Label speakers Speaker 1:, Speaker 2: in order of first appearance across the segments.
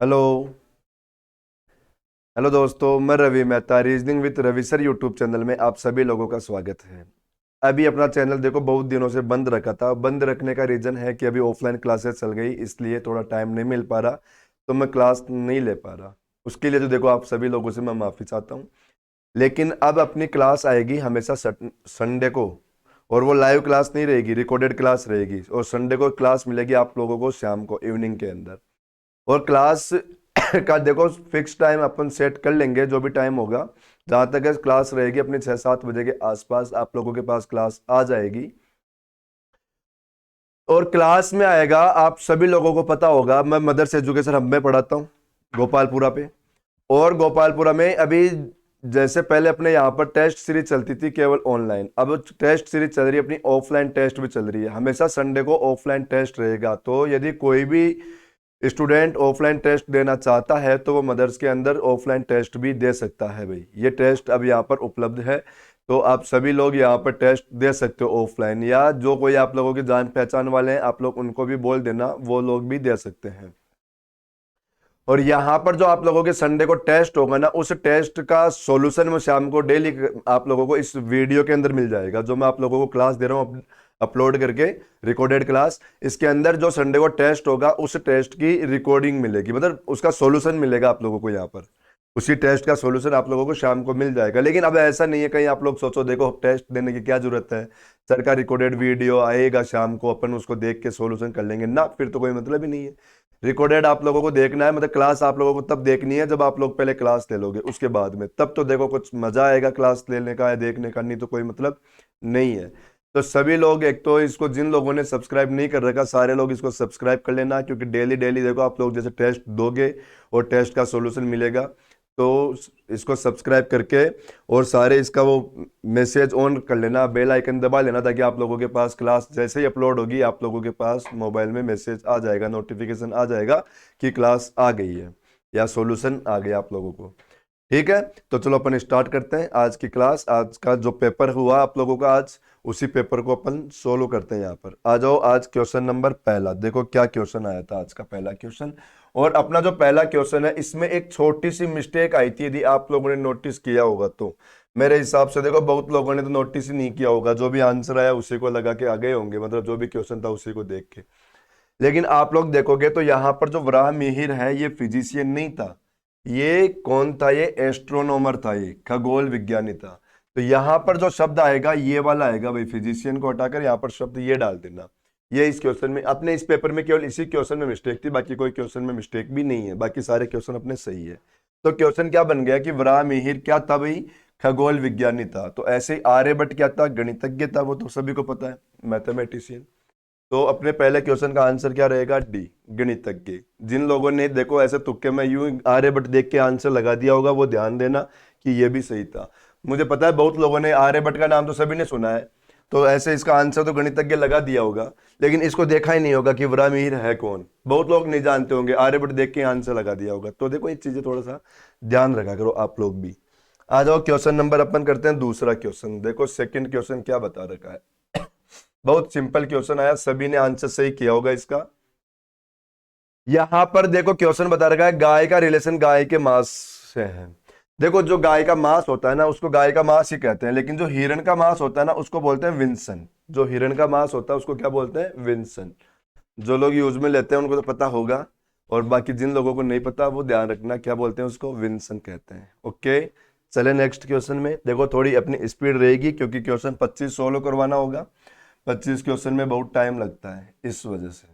Speaker 1: Hello. Hello दोस्तों, मैं Ravi Mehta reasoning with Ravi sir YouTube channel में आप सभी लोगों का स्वागत है। अभी अपना चैनल देखो बहुत दिनों से बंद रखा था। बंद रखने का रीज़न है कि अभी ऑफलाइन क्लासेस चल गई, इसलिए थोड़ा टाइम नहीं मिल पा रहा, तो मैं क्लास नहीं ले पा रहा। उसके लिए तो देखो आप सभी लोगों से मैं माफ़ी चाहता हूँ। लेकिन अब अपनी क्लास आएगी हमेशा संडे को, और वो लाइव क्लास नहीं रहेगी, रिकॉर्डेड क्लास रहेगी। और संडे को क्लास मिलेगी आप लोगों को शाम को इवनिंग के अंदर। और क्लास का देखो फिक्स टाइम अपन सेट कर लेंगे, जो भी टाइम होगा। जहाँ तक है क्लास रहेगी अपनी 6-7 बजे के आसपास आप लोगों के पास क्लास आ जाएगी। और क्लास में आएगा, आप सभी लोगों को पता होगा, मैं मदर्स एजुकेशन हब में पढ़ाता हूँ गोपालपुरा पे। और गोपालपुरा में अभी जैसे पहले अपने यहाँ पर टेस्ट सीरीज चलती थी केवल ऑनलाइन, अब टेस्ट सीरीज चल रही है अपनी ऑफलाइन टेस्ट भी चल रही है। हमेशा संडे को ऑफलाइन टेस्ट रहेगा, तो यदि कोई भी स्टूडेंट ऑफलाइन टेस्ट देना चाहता है तो वो मदर्स के अंदर ऑफलाइन टेस्ट भी दे सकता है। भाई ये टेस्ट अब यहाँ पर उपलब्ध है, तो आप सभी लोग यहाँ पर टेस्ट दे सकते हो ऑफलाइन, या जो कोई आप लोगों की जान पहचान वाले हैं आप लोग उनको भी बोल देना, वो लोग भी दे सकते हैं। और यहाँ पर जो आप लोगों के संडे को टेस्ट होगा ना, उस टेस्ट का सॉल्यूशन मैं शाम को डेली आप लोगों को इस वीडियो के अंदर मिल जाएगा, जो मैं आप लोगों को क्लास दे रहा हूँ अपलोड करके, रिकॉर्डेड क्लास। इसके अंदर जो संडे को टेस्ट होगा उस टेस्ट की रिकॉर्डिंग मिलेगी, मतलब उसका सॉल्यूशन मिलेगा आप लोगों को यहाँ पर। उसी टेस्ट का सॉल्यूशन आप लोगों को शाम को मिल जाएगा। लेकिन अब ऐसा नहीं है कहीं आप लोग सोचो देखो टेस्ट देने की क्या जरूरत है, सर का रिकॉर्डेड वीडियो आएगा शाम को, अपन उसको देख के सॉल्यूशन कर लेंगे ना, फिर तो कोई मतलब ही नहीं है। रिकॉर्डेड आप लोगों को देखना है, मतलब क्लास आप लोगों को तब देखनी है जब आप लोग पहले क्लास ले लोगे, उसके बाद में तब तो देखो कुछ मजा आएगा क्लास लेने का या देखने का, नहीं तो कोई मतलब नहीं है। तो सभी लोग, एक तो इसको जिन लोगों ने सब्सक्राइब नहीं कर रखा सारे लोग इसको सब्सक्राइब कर लेना, क्योंकि डेली डेली देखो आप लोग जैसे टेस्ट दोगे और टेस्ट का सॉल्यूशन मिलेगा, तो इसको सब्सक्राइब करके और सारे इसका वो मैसेज ऑन कर लेना, बेल आइकन दबा लेना, ताकि आप लोगों के पास क्लास जैसे ही अपलोड होगी आप लोगों के पास मोबाइल में मैसेज आ जाएगा, नोटिफिकेशन आ जाएगा कि क्लास आ गई है या सॉल्यूशन आ गया आप लोगों को। ठीक है, तो चलो अपन स्टार्ट करते हैं आज की क्लास। आज का जो पेपर हुआ आप लोगों का आज, उसी पेपर को अपन सोल्व करते हैं। यहाँ पर आ जाओ, आज क्वेश्चन नंबर पहला देखो क्या क्वेश्चन आया था। आज का पहला क्वेश्चन, और अपना जो पहला क्वेश्चन है इसमें एक छोटी सी मिस्टेक आई थी, यदि आप लोगों ने नोटिस किया होगा तो। मेरे हिसाब से देखो बहुत लोगों ने तो नोटिस ही नहीं किया होगा, जो भी आंसर आया उसी को लगा के आ गए होंगे, मतलब जो भी क्वेश्चन था उसी को देख के। लेकिन आप लोग देखोगे तो यहाँ पर जो वराह मिहिर है ये फिजिशियन नहीं था, ये कौन था, ये एस्ट्रोनॉमर था, ये खगोल विज्ञानी था। तो यहाँ पर जो शब्द आएगा ये वाला आएगा भाई, फिजिशियन को हटाकर यहाँ पर शब्द ये डाल देना। ये इस क्वेश्चन में, अपने इस पेपर में केवल इसी क्वेश्चन में मिस्टेक थी, बाकी कोई क्वेश्चन में मिस्टेक भी नहीं है, बाकी सारे क्वेश्चन अपने सही है। तो क्वेश्चन क्या बन गया कि वराह मिहिर क्या था भाई, खगोल विज्ञानी था। तो ऐसे ही आर्यभट्ट क्या था, गणितज्ञ था, वो तो सभी को पता है, मैथमेटिशियन। तो अपने पहले क्वेश्चन का आंसर क्या रहेगा, डी, गणितज्ञ। जिन लोगों ने देखो ऐसे तुक्के में यूं आर्यभट्ट देख के आंसर लगा दिया होगा, वो ध्यान देना कि ये भी सही था। मुझे पता है बहुत लोगों ने आर्यभट्ट का नाम तो सभी ने सुना है, तो ऐसे इसका आंसर तो गणितज्ञ लगा दिया होगा, लेकिन इसको देखा ही नहीं होगा कि वराहमिहिर है कौन। बहुत लोग नहीं जानते होंगे, आर्यभट्ट देख के आंसर लगा दिया होगा। तो देखो ये चीजें थोड़ा सा ध्यान रखा करो आप लोग भी। आ जाओ क्वेश्चन नंबर अपन करते हैं दूसरा क्वेश्चन। देखो सेकंड क्वेश्चन क्या बता रखा है, बहुत सिंपल क्वेश्चन आया, सभी ने आंसर सही किया होगा इसका। यहां पर देखो क्वेश्चन बता रखा है गाय का रिलेशन गाय के मांस से है। देखो जो गाय का मांस होता है ना उसको गाय का मांस ही कहते हैं, लेकिन जो हिरण का मांस होता है ना उसको बोलते हैं विंसन। जो हिरण का मांस होता है उसको क्या बोलते हैं, विंसन। जो लोग यूज में लेते हैं उनको तो पता होगा, और बाकी जिन लोगों को नहीं पता वो ध्यान रखना, क्या बोलते हैं उसको, विंसन कहते हैं। ओके, चले नेक्स्ट क्वेश्चन में। देखो थोड़ी अपनी स्पीड रहेगी क्योंकि क्वेश्चन 25 सोल्व करवाना होगा, 25 क्वेश्चन में बहुत टाइम लगता है इस वजह से।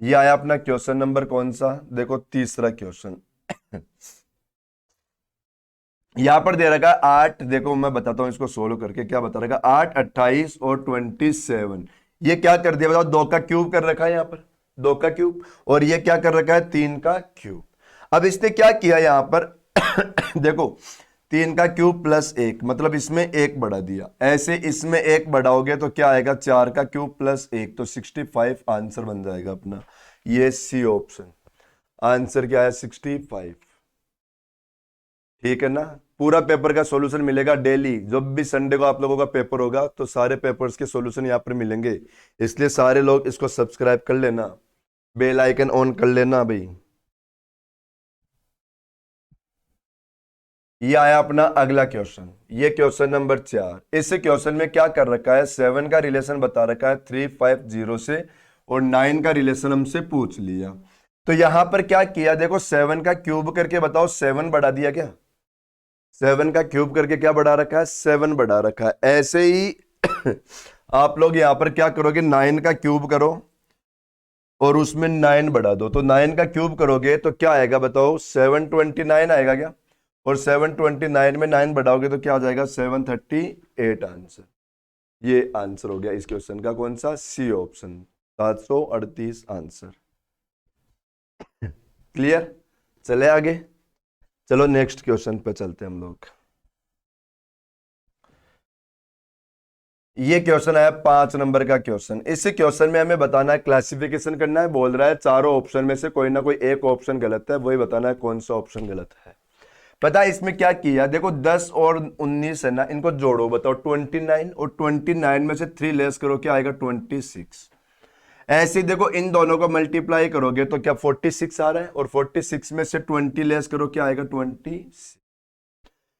Speaker 1: ये आया अपना क्वेश्चन नंबर कौन सा, देखो तीसरा क्वेश्चन। यहां पर दे रखा है 8, देखो मैं बताता हूं इसको सोल्व करके क्या बता रखा है। 8, 28 और 27, ये क्या कर दिया बताओ, 2 का क्यूब कर रखा है यहाँ पर, 2 का क्यूब। और ये क्या कर रखा है, 3 का क्यूब। अब इसने क्या किया यहां पर देखो 3 का क्यूब प्लस 1, मतलब इसमें 1 बढ़ा दिया, ऐसे इसमें 1 बढ़ाओगे तो क्या आएगा, 4 का क्यूब प्लस 1, तो 65 आंसर बन जाएगा अपना। ये सी ऑप्शन आंसर क्या है, 65। ठीक है ना। पूरा पेपर का सॉल्यूशन मिलेगा डेली, जब भी संडे को आप लोगों का पेपर होगा तो सारे पेपर्स के सॉल्यूशन यहाँ पर मिलेंगे। इसलिए सारे लोग इसको सब्सक्राइब कर लेना, बेल आइकन ऑन कर लेना भाई। ये आया अपना अगला क्वेश्चन, ये क्वेश्चन नंबर 4। इस क्वेश्चन में क्या कर रखा है, 7 का रिलेशन बता रखा है 350 से, और 9 का रिलेशन हमसे पूछ लिया। तो यहां पर क्या किया, देखो 7 का क्यूब करके बताओ, 7 बढ़ा दिया क्या, 7 का क्यूब करके क्या बढ़ा रखा है, 7 बढ़ा रखा है। ऐसे ही आप लोग यहां पर क्या करोगे, 9 का क्यूब करो और उसमें 9 बढ़ा दो। तो 9 का क्यूब करोगे तो क्या आएगा बताओ, 729 आएगा क्या, और 729 में 9 बढ़ाओगे तो क्या हो जाएगा, 738 आंसर। ये आंसर हो गया इस क्वेश्चन का, कौन सा, सी ऑप्शन, 738 आंसर। क्लियर, चले आगे, चलो नेक्स्ट क्वेश्चन पे चलते हैं हम लोग। ये क्वेश्चन है 5 नंबर का क्वेश्चन। इस क्वेश्चन में हमें बताना है, क्लासिफिकेशन करना है। बोल रहा है चारों ऑप्शन में से कोई ना कोई एक ऑप्शन गलत है, वही बताना है कौन सा ऑप्शन गलत है। पता है इसमें क्या किया, देखो 10 और 19 है ना, इनको जोड़ो, बताओ 29, और 29 में से 3 लेस करो, क्या आएगा, 26। ऐसे ही देखो इन दोनों को मल्टीप्लाई करोगे तो क्या 46 आ रहा है, और 46 में से 20 लेस करो, क्या आएगा, 20।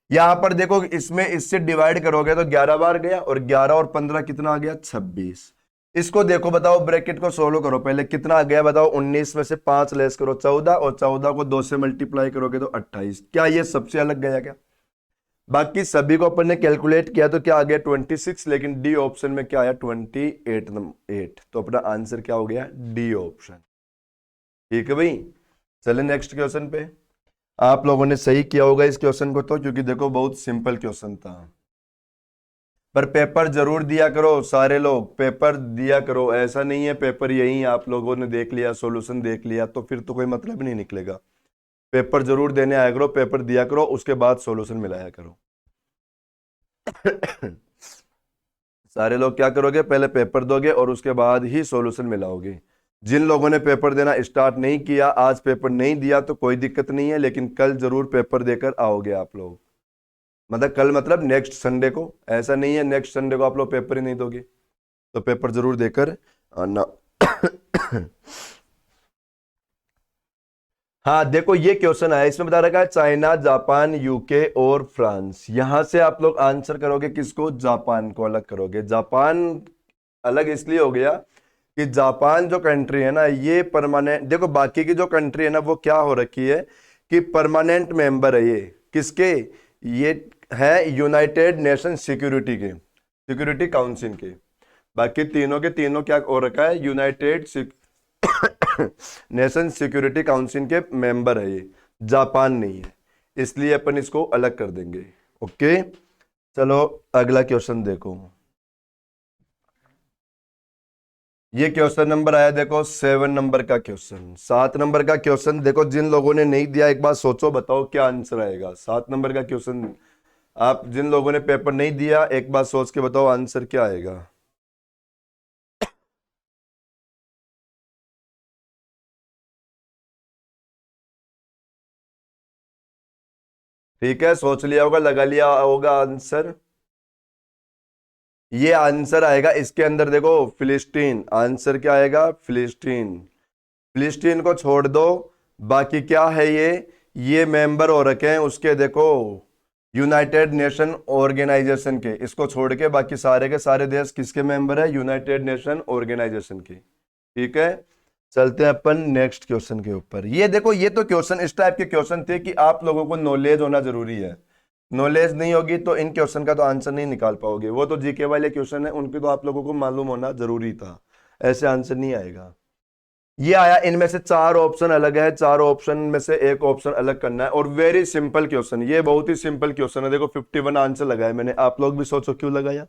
Speaker 1: यहां पर देखो इसमें इससे डिवाइड करोगे तो 11 बार गया, और 11 और 15 कितना आ गया, 26। इसको देखो, बताओ ब्रैकेट को सोल्व करो पहले, कितना आ गया बताओ, 19 में से 5 लेस करो 14, और 14 को 2 से मल्टीप्लाई करोगे तो 28। क्या ये सबसे अलग गया क्या, बाकी सभी को अपन ने कैलकुलेट किया तो क्या आ गया, 26, लेकिन डी ऑप्शन में क्या आया, 28 नंबर 8। तो अपना आंसर क्या हो गया, डी ऑप्शन। ठीक है भाई, चले नेक्स्ट क्वेश्चन पे। आप लोगों ने सही किया होगा इस क्वेश्चन को तो, क्योंकि देखो बहुत सिंपल क्वेश्चन था। पर पेपर जरूर दिया करो, सारे लोग पेपर दिया करो। ऐसा नहीं है पेपर यही आप लोगों ने देख लिया, सॉल्यूशन देख लिया तो फिर तो कोई मतलब नहीं निकलेगा। पेपर जरूर देने आया करो, पेपर दिया करो, उसके बाद सॉल्यूशन मिलाया करो। सारे लोग क्या करोगे, पहले पेपर दोगे और उसके बाद ही सॉल्यूशन मिलाओगे। जिन लोगों ने पेपर देना स्टार्ट नहीं किया, आज पेपर नहीं दिया तो कोई दिक्कत नहीं है, लेकिन कल जरूर पेपर देकर आओगे आप लोग। मतलब कल मतलब नेक्स्ट संडे को, ऐसा नहीं है नेक्स्ट संडे को आप लोग पेपर ही नहीं दोगे, तो पेपर जरूर देकर आना। हाँ देखो ये क्वेश्चन आया, इसमें बता रखा है चाइना, जापान, यूके और फ्रांस। यहां से आप लोग आंसर करोगे किसको, जापान को अलग करोगे। जापान अलग इसलिए हो गया कि जापान जो कंट्री है ना, ये परमानेंट, देखो बाकी की जो कंट्री है ना वो क्या हो रखी है कि परमानेंट मेंबर है ये, किसके, ये है यूनाइटेड नेशन सिक्योरिटी के, सिक्योरिटी काउंसिल के। बाकी तीनों के तीनों क्या हो रखा है, यूनाइटेड नेशन सिक्योरिटी काउंसिल के मेंबर है ये, जापान नहीं है, इसलिए अपन इसको अलग कर देंगे। ओके, चलो अगला क्वेश्चन देखो। ये क्वेश्चन नंबर आया देखो 7 नंबर का क्वेश्चन। 7 नंबर का क्वेश्चन देखो, जिन लोगों ने नहीं दिया एक बार सोचो, बताओ क्या आंसर आएगा। 7 नंबर का क्वेश्चन, आप जिन लोगों ने पेपर नहीं दिया एक बार सोच के बताओ आंसर क्या आएगा। ठीक है, सोच लिया होगा, लगा लिया होगा आंसर। ये आंसर आएगा इसके अंदर देखो, फिलिस्तीन। आंसर क्या आएगा, फिलिस्तीन। फिलिस्तीन को छोड़ दो, बाकी क्या है ये मेंबर हो रखे हैं उसके, देखो यूनाइटेड नेशन ऑर्गेनाइजेशन के। इसको छोड़ के बाकी सारे के सारे देश किसके मेंबर है, यूनाइटेड नेशन ऑर्गेनाइजेशन के। ठीक है, चलते हैं अपन नेक्स्ट क्वेश्चन के ऊपर। ये देखो, ये तो क्वेश्चन इस टाइप के क्वेश्चन थे कि आप लोगों को नॉलेज होना जरूरी है। नॉलेज नहीं होगी तो इन क्वेश्चन का तो आंसर नहीं निकाल पाओगे। वो तो जीके वाले क्वेश्चन है, उनके तो आप लोगों को मालूम होना जरूरी था, ऐसे आंसर नहीं आएगा। ये आया, इनमें से 4 ऑप्शन अलग है, 4 ऑप्शन में से एक ऑप्शन अलग करना है, और वेरी सिंपल क्वेश्चन, ये बहुत ही सिंपल क्वेश्चन है। देखो 51 आंसर लगाया मैंने, आप लोग भी सोचो क्यों लगाया।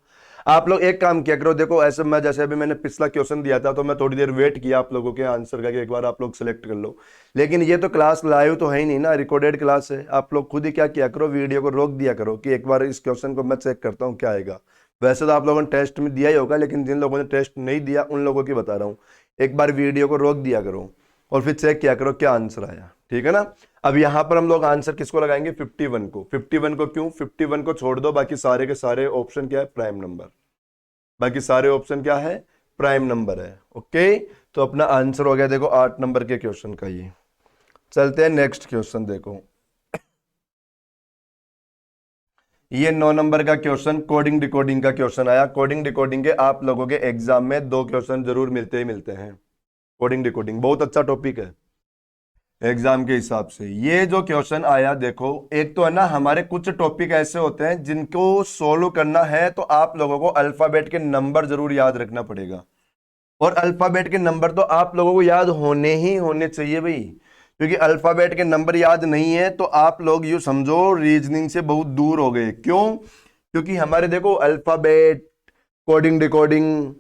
Speaker 1: आप लोग एक काम किया करो, देखो ऐसे मैं जैसे अभी मैंने पिछला क्वेश्चन दिया था तो मैं थोड़ी देर वेट किया आप लोगों के आंसर का कि एक बार आप लोग सिलेक्ट कर लो, लेकिन ये तो क्लास लाइव तो है ही नहीं ना, रिकॉर्डेड क्लास है। आप लोग खुद ही क्या किया करो, वीडियो को रोक दिया करो कि एक बार इस क्वेश्चन को मैं चेक करता हूँ क्या आएगा। वैसे तो आप लोगों ने टेस्ट में दिया ही होगा, लेकिन जिन लोगों ने टेस्ट नहीं दिया उन लोगों की बता रहा हूँ, एक बार वीडियो को रोक दिया करो और फिर चेक किया करो क्या आंसर आया। ठीक है ना, अब यहां पर हम लोग आंसर किसको लगाएंगे, 51 को। 51 को क्यों, 51 को छोड़ दो, बाकी सारे के सारे ऑप्शन क्या है, प्राइम नंबर। बाकी सारे ऑप्शन क्या है, प्राइम नंबर है। ओके, तो अपना आंसर हो गया देखो 8 नंबर के क्वेश्चन का ये। चलते हैं नेक्स्ट क्वेश्चन देखो। ये 9 नंबर का क्वेश्चन कोडिंग डिकोडिंग का क्वेश्चन आया। कोडिंग डिकोडिंग के आप लोगों के एग्जाम में 2 क्वेश्चन जरूर मिलते ही मिलते हैं। कोडिंग डिकोडिंग बहुत अच्छा टॉपिक है एग्जाम के हिसाब से। ये जो क्वेश्चन आया देखो, एक तो है ना हमारे कुछ टॉपिक ऐसे होते हैं जिनको सोल्व करना है तो आप लोगों को अल्फाबेट के नंबर जरूर याद रखना पड़ेगा, और अल्फाबेट के नंबर तो आप लोगों को याद होने ही होने चाहिए भाई, क्योंकि अल्फाबेट के नंबर याद नहीं है तो आप लोग यूं समझो रीजनिंग से बहुत दूर हो गए। क्यों? क्योंकि हमारे देखो alphabet, coding decoding,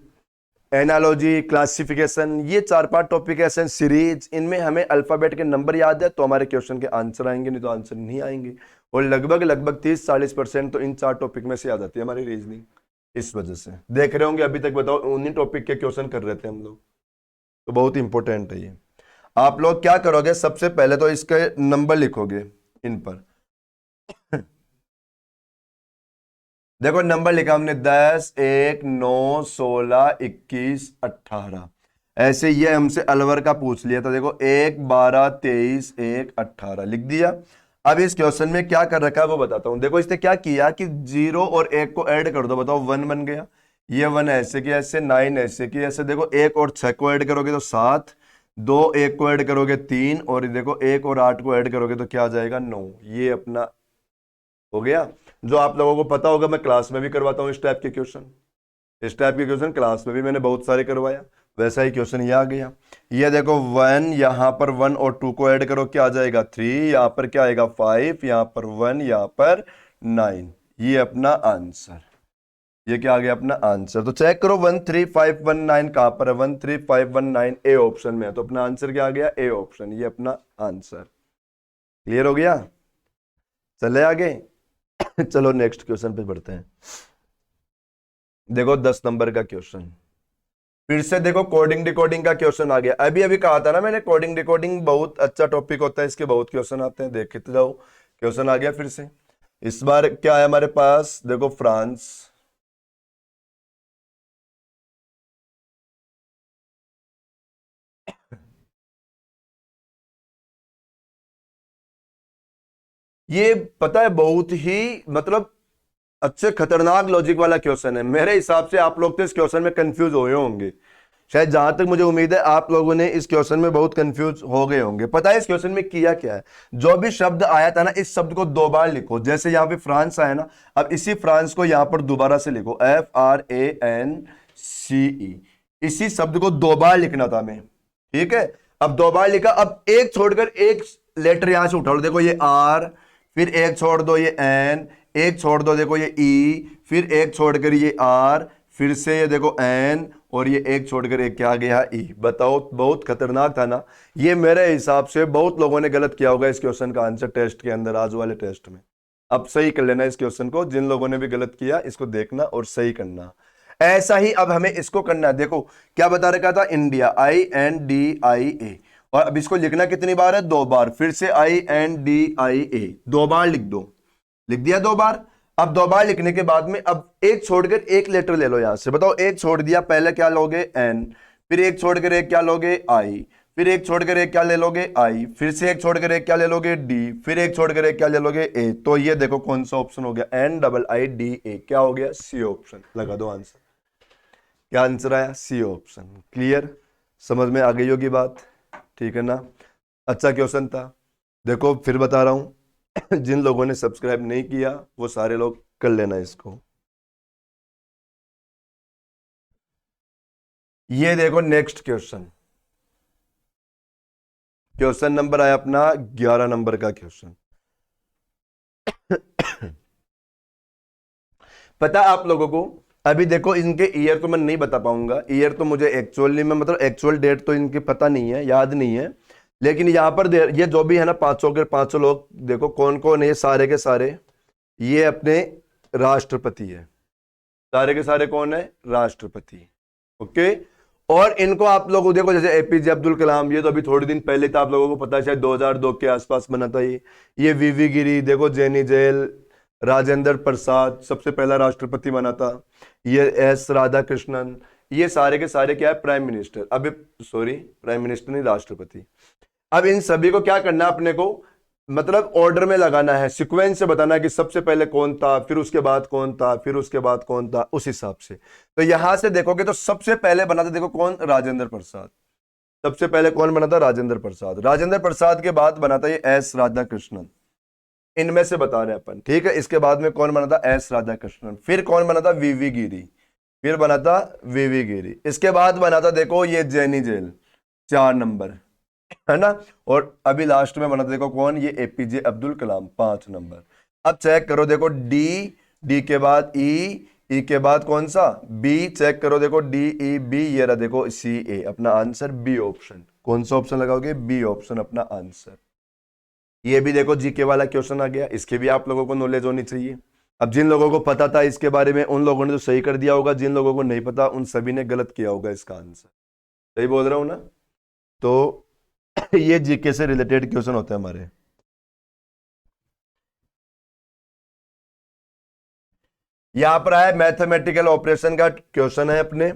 Speaker 1: analogy, classification, ये 4-5 टॉपिक ऐसे हैं सीरीज, इनमें हमें अल्फाबेट के नंबर याद है तो हमारे क्वेश्चन के आंसर आएंगे, नहीं तो आंसर नहीं आएंगे। और लगभग लगभग 30-40% तो इन 4 टॉपिक में से याद आती है हमारी रीजनिंग। इस वजह से देख रहे होंगे अभी तक, बताओ 19 टॉपिक के क्वेश्चन कर रहे थे हम लोग, तो बहुत इंपॉर्टेंट है ये। आप लोग क्या करोगे, सबसे पहले तो इसके नंबर लिखोगे इन पर। देखो नंबर लिखा हमने 10, 1, 9, 16, 21, 18। ऐसे ये हमसे अलवर का पूछ लिया था, देखो 1, 12, 23, 1, 18 लिख दिया। अब इस क्वेश्चन में क्या कर रखा है वो बताता हूं। देखो इसने क्या किया कि 0 और 1 को ऐड कर दो, बताओ 1 बन गया। ये 1 ऐसे किया, ऐसे 9 ऐसे किया, ऐसे देखो 1 और 6 को ऐड करोगे तो 7, 2 1 को ऐड करोगे 3, और देखो 1 और 8 को ऐड करोगे तो क्या आ जाएगा 9। ये अपना हो गया, जो आप लोगों को पता होगा। मैं क्लास में भी करवाता हूँ इस टाइप के क्वेश्चन, इस टाइप के क्वेश्चन क्लास में भी मैंने बहुत सारे करवाया। वैसा ही क्वेश्चन ये आ गया। ये देखो 1, यहाँ पर 1 और 2 को ऐड करो क्या आ जाएगा 3, यहाँ पर क्या आएगा 5, यहाँ पर 1, यहाँ पर 9। ये अपना आंसर, ये क्या आ गया अपना आंसर। तो चेक करो 1 3 5 1 9 कहां पर है, 1 3 5 1 9 ए ऑप्शन में है, तो अपना आंसर क्या आ गया ए ऑप्शन। ये अपना आंसर क्लियर हो गया। चले आगे। चलो नेक्स्ट क्वेश्चन पे बढ़ते हैं। देखो 10 नंबर का क्वेश्चन, फिर से देखो कोडिंग डिकोडिंग का क्वेश्चन आ गया। अभी अभी कहा था ना मैंने, कोडिंग डिकोडिंग बहुत अच्छा टॉपिक होता है, इसके बहुत क्वेश्चन आते हैं, देखते जाओ। क्वेश्चन आ गया फिर से। इस बार क्या है हमारे पास, देखो फ्रांस, ये पता है बहुत ही मतलब अच्छे खतरनाक लॉजिक वाला क्वेश्चन है। मेरे हिसाब से आप लोग तो इस क्वेश्चन में कंफ्यूज हुए होंगे, शायद जहां तक मुझे उम्मीद है आप लोगों ने इस क्वेश्चन में बहुत कंफ्यूज हो गए होंगे। पता है इस क्वेश्चन में किया क्या है, जो भी शब्द आया था ना इस शब्द को 2 बार लिखो। जैसे यहां पे फ्रांस आया ना, अब इसी फ्रांस को यहां पर दोबारा से लिखो, FRANCE। इसी शब्द को 2 बार लिखना था हमें, ठीक है। अब 2 बार लिखा, अब एक छोड़कर एक लेटर यहां से उठा लो, देखो ये R, फिर एक छोड़ दो ये N, एक छोड़ दो देखो ये E, फिर एक छोड़कर ये R, फिर से ये देखो N, और ये एक छोड़कर एक क्या आ गया E। बताओ बहुत खतरनाक था ना। ये मेरे हिसाब से बहुत लोगों ने गलत किया होगा इस क्वेश्चन का आंसर टेस्ट के अंदर, आज वाले टेस्ट में। अब सही कर लेना इस क्वेश्चन को, जिन लोगों ने भी गलत किया इसको देखना और सही करना। ऐसा ही अब हमें इसको करना है। देखो क्या बता रखा था, इंडिया, INDIA, और अब इसको लिखना कितनी बार है 2 बार। फिर से INDIA 2 बार लिख दो, लिख दिया 2 बार। अब 2 बार लिखने के बाद में अब एक छोड़कर एक लेटर ले लो यहां से, बताओ एक छोड़ दिया, पहले क्या लोगे N, फिर एक छोड़कर एक क्या लोगे I, फिर एक छोड़कर एक क्या ले लोगे I, फिर से एक छोड़कर एक क्या ले लोगे D, फिर एक छोड़कर एक क्या ले लोगे A। तो ये देखो कौन सा ऑप्शन हो गया, NIIDA, क्या हो गया C ऑप्शन। लगा दो आंसर, क्या आंसर आया C ऑप्शन। क्लियर, समझ में आ गई होगी बात, ठीक है ना। अच्छा क्वेश्चन था। देखो फिर बता रहा हूं, जिन लोगों ने सब्सक्राइब नहीं किया वो सारे लोग कर लेना इसको। ये देखो नेक्स्ट क्वेश्चन, क्वेश्चन नंबर आया अपना 11 नंबर का क्वेश्चन। पता आप लोगों को, अभी देखो इनके ईयर तो मैं नहीं बता पाऊंगा, ईयर तो मुझे एक्चुअली में मतलब एक्चुअल डेट तो इनकी पता नहीं है, याद नहीं है। लेकिन यहां पर ये जो भी है ना 500 के 500 लोग, देखो कौन कौन है, ये सारे के सारे ये अपने राष्ट्रपति है, सारे के सारे कौन है, राष्ट्रपति। ओके, और इनको आप लोग देखो जैसे APJ अब्दुल कलाम, ये तो अभी थोड़े दिन पहले था, आप लोगों को पता है शायद 2002 के आसपास बना था ये VV गिरी, देखो जेनी जेल, राजेंद्र प्रसाद सबसे पहला राष्ट्रपति बना था, ये S राधाकृष्णन, ये सारे के सारे क्या है प्राइम मिनिस्टर। अभी सॉरी प्राइम मिनिस्टर नहीं, राष्ट्रपति। अब इन सभी को क्या करना है अपने को, मतलब ऑर्डर में लगाना है, सीक्वेंस से बताना है कि सबसे पहले कौन था, फिर उसके बाद कौन था, फिर उसके बाद कौन था, उस हिसाब से। तो यहां से देखोगे तो सबसे पहले बना था, देखो कौन, राजेंद्र प्रसाद। सबसे पहले कौन बना था, राजेंद्र प्रसाद। राजेंद्र प्रसाद के बाद बना था ये एस राधा कृष्णन। इनमें से बता रहे हैं अपन, ठीक है। इसके बाद में कौन बना था, एस राधा कृष्णन। फिर कौन बना था, वीवी गिरी। फिर बना था वीवी गिरी। इसके बाद बना था देखो ये जैनी जेल, 4 नंबर, है ना। और अभी लास्ट में बना था देखो कौन, ये एपीजे अब्दुल कलाम, 5 नंबर। अब चेक करो देखो डी, डी के बाद ई, ई के बाद कौन सा, बी। चेक करो देखो डी ई बी, ये रहा देखो सी ए। अपना आंसर बी ऑप्शन। कौन सा ऑप्शन लगाओगे, बी ऑप्शन अपना आंसर। ये भी देखो जीके वाला क्वेश्चन आ गया, इसके भी आप लोगों को नॉलेज होनी चाहिए। अब जिन लोगों को पता था इसके बारे में, उन लोगों ने तो सही कर दिया होगा, जिन लोगों को नहीं पता उन सभी ने गलत किया होगा इसका आंसर। सही बोल रहा हूं ना। तो ये जीके से रिलेटेड क्वेश्चन होते हैं हमारे। यहां पर आया मैथमेटिकल ऑपरेशन का क्वेश्चन है अपने,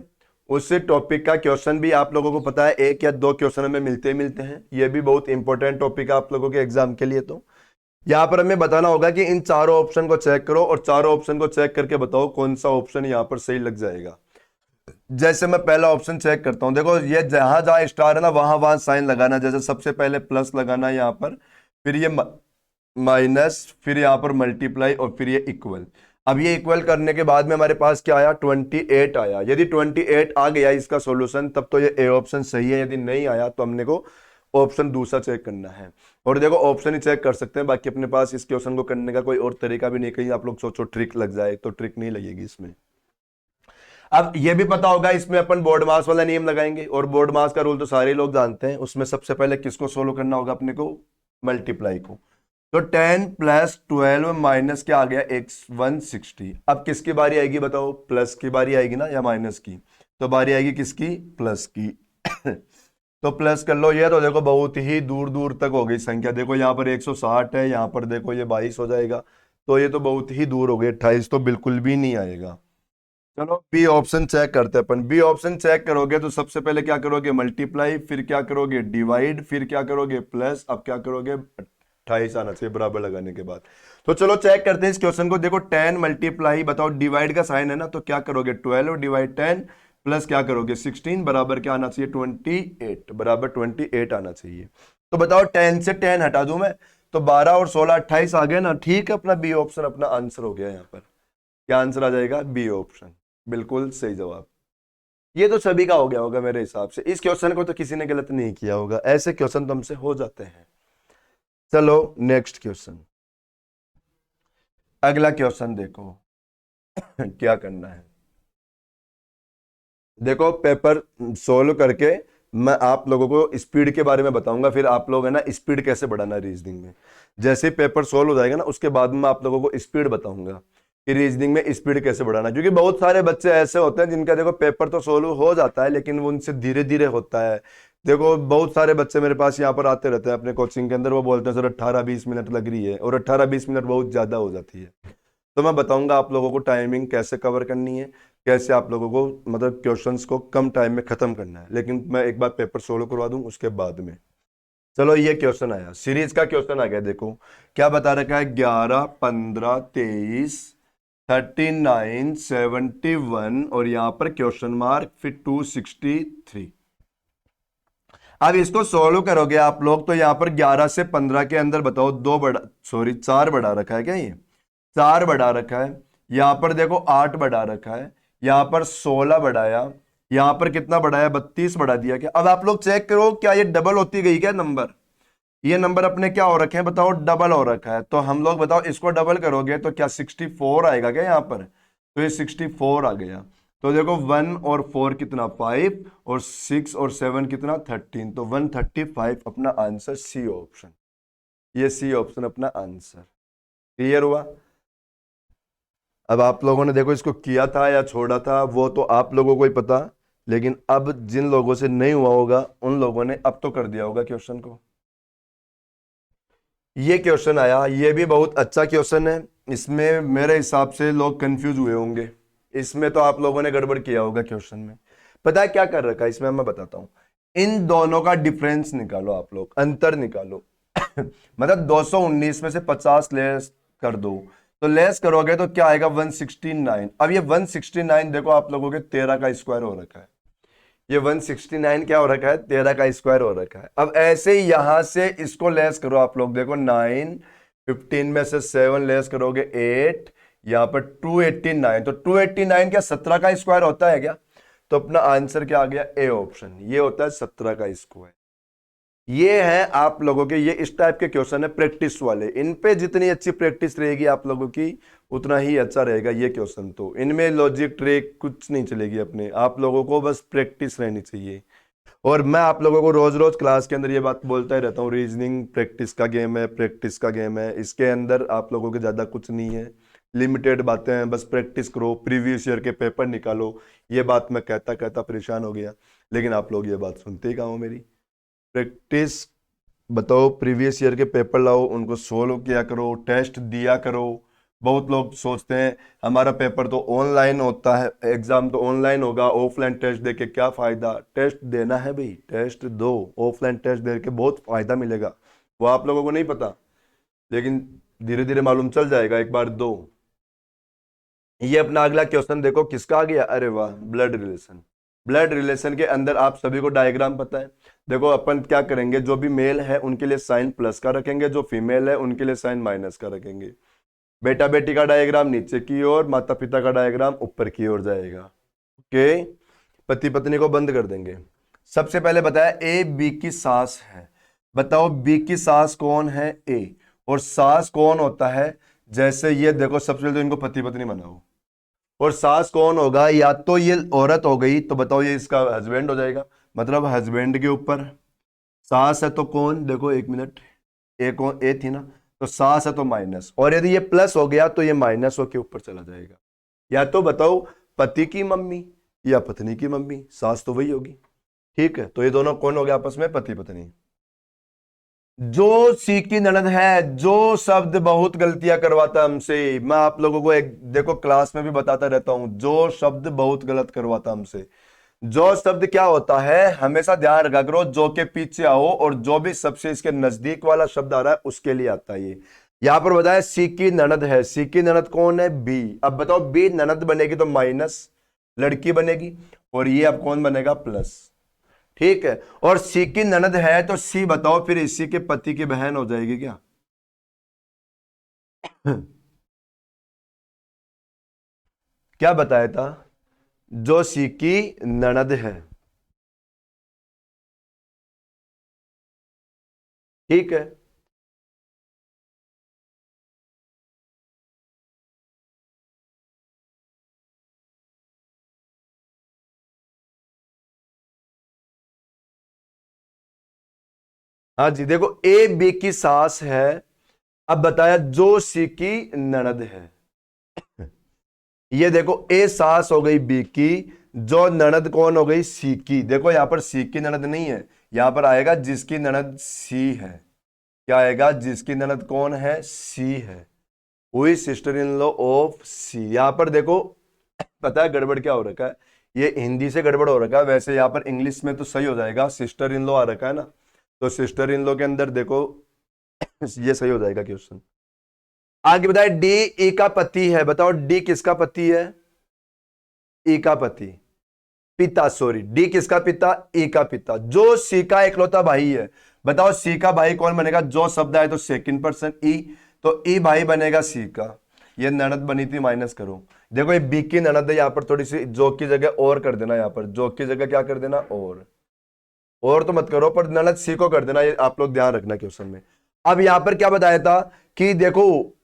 Speaker 1: उसी टॉपिक का क्वेश्चन भी आप लोगों को पता है, 1 या 2 क्वेश्चन में मिलते मिलते हैं। ये भी बहुत इंपॉर्टेंट टॉपिक है आप लोगों के एग्जाम के लिए। तो यहां पर हमें बताना होगा कि इन चारों ऑप्शन को चेक करो और चारों ऑप्शन को चेक करके बताओ कौन सा ऑप्शन यहां पर सही लग जाएगा। जैसे मैं पहला ऑप्शन चेक करता हूं, देखो ये जहां जहां स्टार है ना, वहां वहां साइन लगाना। जैसे सबसे पहले प्लस लगाना यहां पर, फिर ये माइनस, फिर यहां पर मल्टीप्लाई, और फिर ये इक्वल। अब ये इक्वल करने के बाद में हमारे पास क्या आया, 28 आया। यदि 28 आ गया इसका सॉल्यूशन, तब तो ये ए ऑप्शन सही है। यदि नहीं आया तो हमने को ऑप्शन दूसरा चेक करना है। और देखो ऑप्शन ही चेक कर सकते हैं, बाकी अपने पास इस क्वेश्चन को करने का कोई और तरीका भी नहीं। कहीं आप लोग सोचो ट्रिक लग जाए, तो ट्रिक नहीं लगेगी इसमें। अब ये भी पता होगा इसमें अपन बोर्ड मास वाला नियम लगाएंगे, और बोर्ड मास का रूल तो सारे लोग जानते हैं। उसमें सबसे पहले किसको सोल्व करना होगा अपने को, मल्टीप्लाई को। तो 10 + 12 माइनस क्या आ गया, x 160। अब किसकी बारी आएगी बताओ, प्लस की बारी आएगी ना, या माइनस की। तो बारी आएगी किसकी, प्लस की। तो प्लस कर लो ये, तो देखो बहुत ही दूर दूर तक हो गई संख्या। देखो यहाँ पर 160 है, यहाँ पर देखो ये 22 हो जाएगा। तो ये तो बहुत ही दूर हो गई, 28 तो बिल्कुल भी नहीं आएगा। चलो बी ऑप्शन चेक करते हैं अपन। बी ऑप्शन चेक करोगे तो सबसे पहले क्या करोगे, मल्टीप्लाई, फिर क्या करोगे, डिवाइड, फिर क्या करोगे, प्लस, अब क्या करोगे, 28 आना चाहिए बराबर लगाने के बाद। तो चलो चेक करते हैं इस क्वेश्चन को। देखो 10 मल्टीप्लाई, बताओ डिवाइड का साइन है ना, तो क्या करोगे, 12 डिवाइड 10, प्लस क्या करोगे 16, बराबर क्या आना चाहिए, 28, बराबर 28 आना चाहिए। तो बताओ 10 से 10 हटा दूं मैं, तो 12 और 16 28 आ गए ना। ठीक है, अपना बी ऑप्शन अपना आंसर हो गया। यहाँ पर क्या आंसर आ जाएगा, बी ऑप्शन, बिल्कुल सही जवाब। ये तो सभी का हो गया होगा मेरे हिसाब से। इस क्वेश्चन को तो किसी ने गलत नहीं किया होगा, ऐसे क्वेश्चन तो हमसे हो जाते हैं। चलो नेक्स्ट क्वेश्चन, अगला क्वेश्चन देखो। क्या करना है, देखो पेपर सोल्व करके मैं आप लोगों को स्पीड के बारे में बताऊंगा। फिर आप लोग है ना स्पीड कैसे बढ़ाना रीजनिंग में। जैसे ही पेपर सोल्व हो जाएगा ना, उसके बाद में आप लोगों को स्पीड बताऊंगा कि रीजनिंग में स्पीड कैसे बढ़ाना। क्योंकि बहुत सारे बच्चे ऐसे होते हैं जिनका देखो पेपर तो सोल्व हो जाता है, लेकिन वो उनसे धीरे धीरे होता है। देखो बहुत सारे बच्चे मेरे पास यहाँ पर आते रहते हैं अपने कोचिंग के अंदर, वो बोलते हैं सर 18-20 मिनट लग रही है, और 18-20 मिनट बहुत ज्यादा हो जाती है। तो मैं बताऊंगा आप लोगों को टाइमिंग कैसे कवर करनी है, कैसे आप लोगों को मतलब क्वेश्चंस को कम टाइम में खत्म करना है। लेकिन मैं एक बार पेपर सोल्व करवा दूं उसके बाद में। चलो ये क्वेश्चन आया, सीरीज का क्वेश्चन आ गया। देखो क्या बता रखा है, 11, 15, 23, 39, 71, और यहां पर क्वेश्चन मार्क, फिर 263। अब इसको सोल्व करोगे आप लोग, तो यहां पर 11 से 15 के अंदर बताओ, 4 बढ़ा रखा है क्या, ये 4 बढ़ा रखा है। यहां पर देखो 8 बढ़ा रखा है, यहां पर 16 बढ़ाया, यहां पर कितना बढ़ाया, 32 बढ़ा दिया क्या। अब आप लोग चेक करो क्या ये डबल होती गई क्या नंबर, ये नंबर अपने क्या हो रखे हैं बताओ, डबल हो रखा है। तो हम लोग बताओ इसको डबल करोगे तो क्या 64 आएगा क्या यहाँ पर, तो ये 64 आ गया। तो देखो 1 और 4 कितना 5, और 6 और 7 कितना 13, तो 135 अपना आंसर, सी ऑप्शन। ये सी ऑप्शन अपना आंसर। क्लियर हुआ। अब आप लोगों ने देखो इसको किया था या छोड़ा था वो तो आप लोगों को ही पता, लेकिन अब जिन लोगों से नहीं हुआ होगा उन लोगों ने अब तो कर दिया होगा क्वेश्चन को। ये क्वेश्चन आया, ये भी बहुत अच्छा क्वेश्चन है। इसमें मेरे हिसाब से लोग कंफ्यूज हुए होंगे, इसमें तो आप लोगों ने गड़बड़ किया होगा क्वेश्चन में। पता है क्या कर रखा है इसमें, मैं बताता हूं। इन दोनों का डिफरेंस निकालो, आप लोग अंतर निकालो। मतलब 219 में से 50 लेस कर दो, तो लेस करोगे तो क्या आएगा 169। अब ये 169 देखो आप लोगों के 13 का स्क्वायर हो रखा है, ये 169 क्या हो रखा है, 13 का स्क्वायर हो रखा है। अब ऐसे ही यहां से इसको लेस करो आप लोग, देखो 9, 15 में से 7 लेस करोगे 8, यहां पर 289, तो 289 क्या 17 का स्क्वायर होता है क्या? तो अपना आंसर क्या आ गया, ए ऑप्शन, ये होता है 17 का स्क्वायर। ये है आप लोगों के, ये इस टाइप के क्वेश्चन है प्रैक्टिस वाले, इन पे जितनी अच्छी प्रैक्टिस रहेगी आप लोगों की उतना ही अच्छा रहेगा ये क्वेश्चन। तो इनमें लॉजिक ट्रिक कुछ नहीं चलेगी अपने, आप लोगों को बस प्रैक्टिस रहनी चाहिए। और मैं आप लोगों को रोज रोज क्लास के अंदर ये बात बोलता ही रहता हूँ, रीजनिंग प्रैक्टिस का गेम है, प्रैक्टिस का गेम है, इसके अंदर आप लोगों के ज्यादा कुछ नहीं है, लिमिटेड बातें हैं, बस प्रैक्टिस करो, प्रीवियस ईयर के पेपर निकालो। ये बात मैं कहता कहता परेशान हो गया, लेकिन आप लोग ये बात सुनते ही कहाँ हो मेरी। प्रैक्टिस बताओ, प्रीवियस ईयर के पेपर लाओ, उनको सोल्व किया करो, टेस्ट दिया करो। बहुत लोग सोचते हैं हमारा पेपर तो ऑनलाइन होता है, एग्जाम तो ऑनलाइन होगा, ऑफलाइन टेस्ट दे के क्या फायदा। टेस्ट देना है भाई, टेस्ट दो, ऑफलाइन टेस्ट दे के बहुत फायदा मिलेगा, वो आप लोगों को नहीं पता, लेकिन धीरे धीरे मालूम चल जाएगा, एक बार दो। ये अपना अगला क्वेश्चन देखो किसका आ गया, अरे वाह, ब्लड रिलेशन। ब्लड रिलेशन के अंदर आप सभी को डायग्राम पता है। देखो अपन क्या करेंगे, जो भी मेल है उनके लिए साइन प्लस का रखेंगे, जो फीमेल है उनके लिए साइन माइनस का रखेंगे। बेटा बेटी का डायग्राम नीचे की ओर, माता पिता का डायग्राम ऊपर की ओर जाएगा। ओके, पति पत्नी को बंद कर देंगे। सबसे पहले बताया ए बी की सास है, बताओ बी की सास कौन है, ए। और सास कौन होता है, जैसे ये देखो सबसे पहले तो इनको पति पत्नी बनाओ, और सास कौन होगा, या तो ये औरत हो गई, तो बताओ ये इसका हस्बैंड हो जाएगा, मतलब हस्बैंड के ऊपर सास है तो कौन, देखो एक मिनट, ए कौन, ए थी ना, तो सास है तो माइनस, और यदि ये प्लस हो गया तो ये माइनस होके ऊपर चला जाएगा। या तो बताओ पति की मम्मी या पत्नी की मम्मी, सास तो वही होगी, ठीक है। तो ये दोनों कौन हो गया आपस में, पति पत्नी। जो सी की ननद है, जो शब्द बहुत गलतियां करवाता हमसे, मैं आप लोगों को एक देखो क्लास में भी बताता रहता हूं, जो शब्द बहुत गलत करवाता हमसे। जो शब्द क्या होता है, हमेशा ध्यान रखा करो, जो के पीछे आओ और जो भी सबसे इसके नजदीक वाला शब्द आ रहा है उसके लिए आता है ये। यहां पर बताया सी की ननद है, सी की ननद कौन है, बी। अब बताओ बी ननद बनेगी तो माइनस, लड़की बनेगी, और ये अब कौन बनेगा, प्लस, ठीक है। और सी की ननद है तो सी बताओ फिर इसी के पति की बहन हो जाएगी क्या? क्या बताया था, जो सी की ननद है, ठीक है। हाँ जी, देखो ए बी की सास है, अब बताया जो सी की ननद है, ये देखो ए सास हो गई बी की, जो ननद कौन हो गई, सी की। देखो यहां पर सी की ननद नहीं है, यहां पर आएगा जिसकी ननद सी है। क्या आएगा, जिसकी ननद कौन है, सी है, हुई सिस्टर इन लॉ ऑफ सी। यहां पर देखो पता है गड़बड़ क्या हो रखा है, ये हिंदी से गड़बड़ हो रखा है, वैसे यहाँ पर इंग्लिश में तो सही हो जाएगा, सिस्टर इन लॉ आ रखा है ना, तो सिस्टर इन लॉ के अंदर देखो ये सही हो जाएगा क्वेश्चन। आगे बताए डी ई का पति है, बताओ डी किसका पति है, ई का पति, पिता, सॉरी, डी किसका पिता, ई का पिता। जो सी का इकलौता भाई है, बताओ सी का भाई कौन बनेगा, जो शब्द आए तो सेकंड पर्सन ई, तो ई भाई बनेगा सी का। ये ननद बनी थी, माइनस करो, देखो ये बी की ननद है, यहां पर थोड़ी सी जो की जगह और कर देना, यहां पर जो की जगह क्या कर देना, और तो मत करो, पर ननद सी को कर देना, ये आप लोग ध्यान रखना क्वेश्चन में। अब यहां पर क्या बताया था कि देखो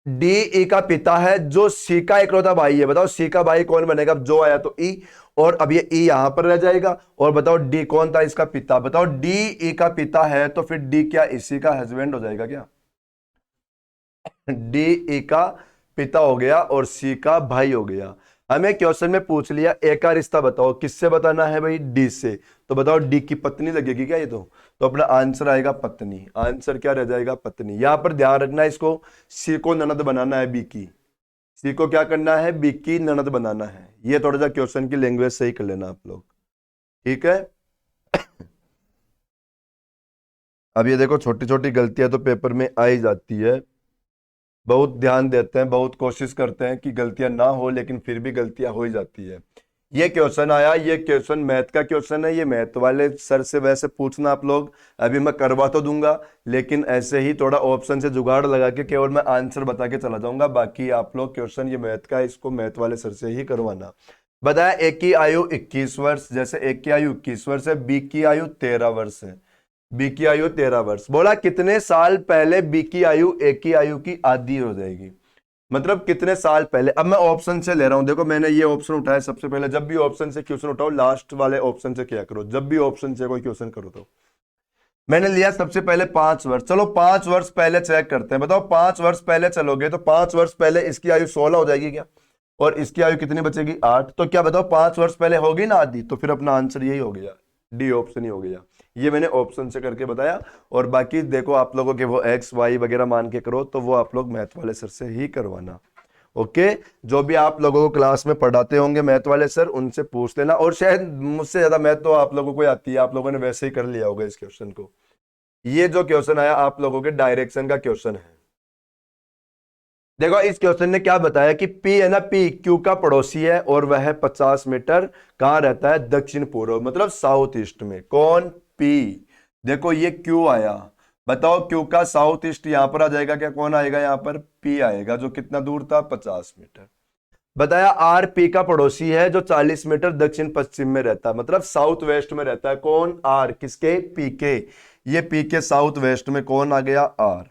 Speaker 1: डी ई का पिता है, जो सी का इकलौता भाई है, बताओ सी का भाई कौन बनेगा, जो आया तो ई, और अब ये ई यहां पर रह जाएगा, और बताओ डी कौन था, इसका पिता। बताओ डी ई का पिता है तो फिर डी क्या इसी का हस्बैंड हो जाएगा क्या, डी ई का पिता हो गया और सी का भाई हो गया। हमें क्वेश्चन में पूछ लिया ए का रिश्ता बताओ, किससे बताना है भाई, डी से, तो बताओ डी की पत्नी लगेगी क्या ये, तो अपना आंसर आएगा पत्नी, आंसर क्या रह जाएगा, पत्नी। यहां पर ध्यान रखना है, इसको सी को ननद बनाना है बी की, सी को क्या करना है, बी की ननद बनाना है। ये थोड़ा सा क्वेश्चन की लैंग्वेज सही कर लेना आप लोग, ठीक है। अब ये देखो, छोटी छोटी गलतियां तो पेपर में आ ही जाती है, बहुत ध्यान देते हैं, बहुत कोशिश करते हैं कि गलतियां ना हो, लेकिन फिर भी गलतियां हो ही जाती है। ये क्वेश्चन आया, ये क्वेश्चन मैथ का क्वेश्चन है, ये मैथ वाले सर से वैसे पूछना आप लोग, अभी मैं करवा तो दूंगा, लेकिन ऐसे ही थोड़ा ऑप्शन से जुगाड़ लगा के केवल मैं आंसर बता के चला जाऊंगा। बाकी आप लोग क्वेश्चन ये मैथ का है, इसको मैथ वाले सर से ही करवाना। बताया एक की आयु 21 वर्ष, जैसे एक की आयु 21 वर्ष है, बी की आयु 13 वर्ष है, बी की आयु 13 वर्ष। बोला कितने साल पहले बी की आयु ए की आयु की आधी हो जाएगी, मतलब कितने साल पहले। अब मैं ऑप्शन से ले रहा हूं, देखो मैंने ये ऑप्शन उठाया सबसे पहले। जब भी ऑप्शन से क्वेश्चन उठाओ लास्ट वाले ऑप्शन से क्या करो, जब भी ऑप्शन से कोई क्वेश्चन करो तो मैंने लिया सबसे पहले 5 वर्ष। चलो 5 वर्ष पहले चेक करते हैं, बताओ 5 वर्ष पहले चलोगे तो 5 वर्ष पहले इसकी आयु 16 हो जाएगी क्या, और इसकी आयु कितनी बचेगी 8, तो क्या बताओ 5 वर्ष पहले होगी ना आधी, तो फिर अपना आंसर यही हो गया, डी ऑप्शन ही हो गया। ये मैंने ऑप्शन से करके बताया। और बाकी देखो आप लोगों के वो एक्स वाई वगैरह मान के करो, तो वो आप लोग मैथ वाले सर से ही करवाना। ओके, जो भी आप लोगों को क्लास में पढ़ाते होंगे मैथ वाले सर, उनसे पूछ लेना। और शायद मुझसे ज्यादा मैथ तो आप लोगों को आती है, आप लोगों ने वैसे ही कर लिया होगा इस क्वेश्चन को। ये जो क्वेश्चन आया आप लोगों के डायरेक्शन का क्वेश्चन है। देखो इस क्वेश्चन ने क्या बताया कि P है ना, P Q का पड़ोसी है और वह 50 मीटर कहां रहता है, दक्षिण पूर्व, मतलब साउथ ईस्ट में। कौन, P। देखो ये Q आया, बताओ Q का साउथ ईस्ट यहां पर आ जाएगा क्या, कौन आएगा यहाँ पर, P आएगा, जो कितना दूर था 50 मीटर। बताया R P का पड़ोसी है जो 40 मीटर दक्षिण पश्चिम में रहता है, मतलब साउथ वेस्ट में रहता है। कौन, R, किसके, P के। ये P के साउथ वेस्ट में कौन आ गया, R,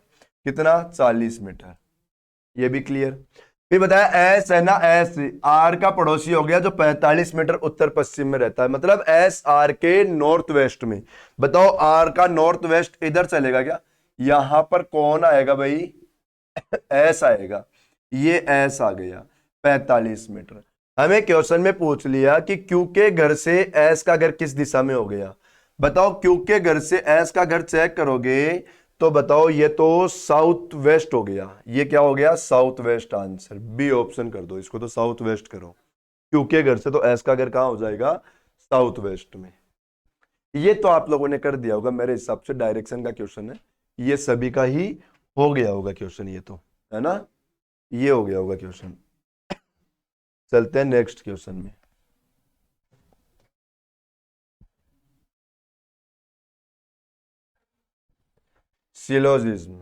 Speaker 1: कितना 40 मीटर, ये भी क्लियर। फिर बताया एस है ना, एस आर का पड़ोसी हो गया जो 45 मीटर उत्तर पश्चिम में रहता है, मतलब एस आर के नॉर्थ वेस्ट में। बताओ आर का नॉर्थ वेस्ट इधर चलेगा क्या, यहां पर कौन आएगा भाई, एस आएगा, ये एस आ गया 45 मीटर। हमें क्वेश्चन में पूछ लिया कि क्यू के घर से एस का घर किस दिशा में हो गया। बताओ क्यू के घर से एस का घर चेक करोगे तो बताओ ये तो साउथ वेस्ट हो गया, ये क्या हो गया, south west. Answer B option कर दो इसको, तो साउथ वेस्ट करो, क्यू के घर से तो एस का घर कहां हो जाएगा, साउथ वेस्ट में। ये तो आप लोगों ने कर दिया होगा मेरे हिसाब से, डायरेक्शन का क्वेश्चन है, ये सभी का ही हो गया होगा क्वेश्चन, ये तो है ना, ये हो गया होगा क्वेश्चन। चलते हैं नेक्स्ट क्वेश्चन में। सिलोजिज्म,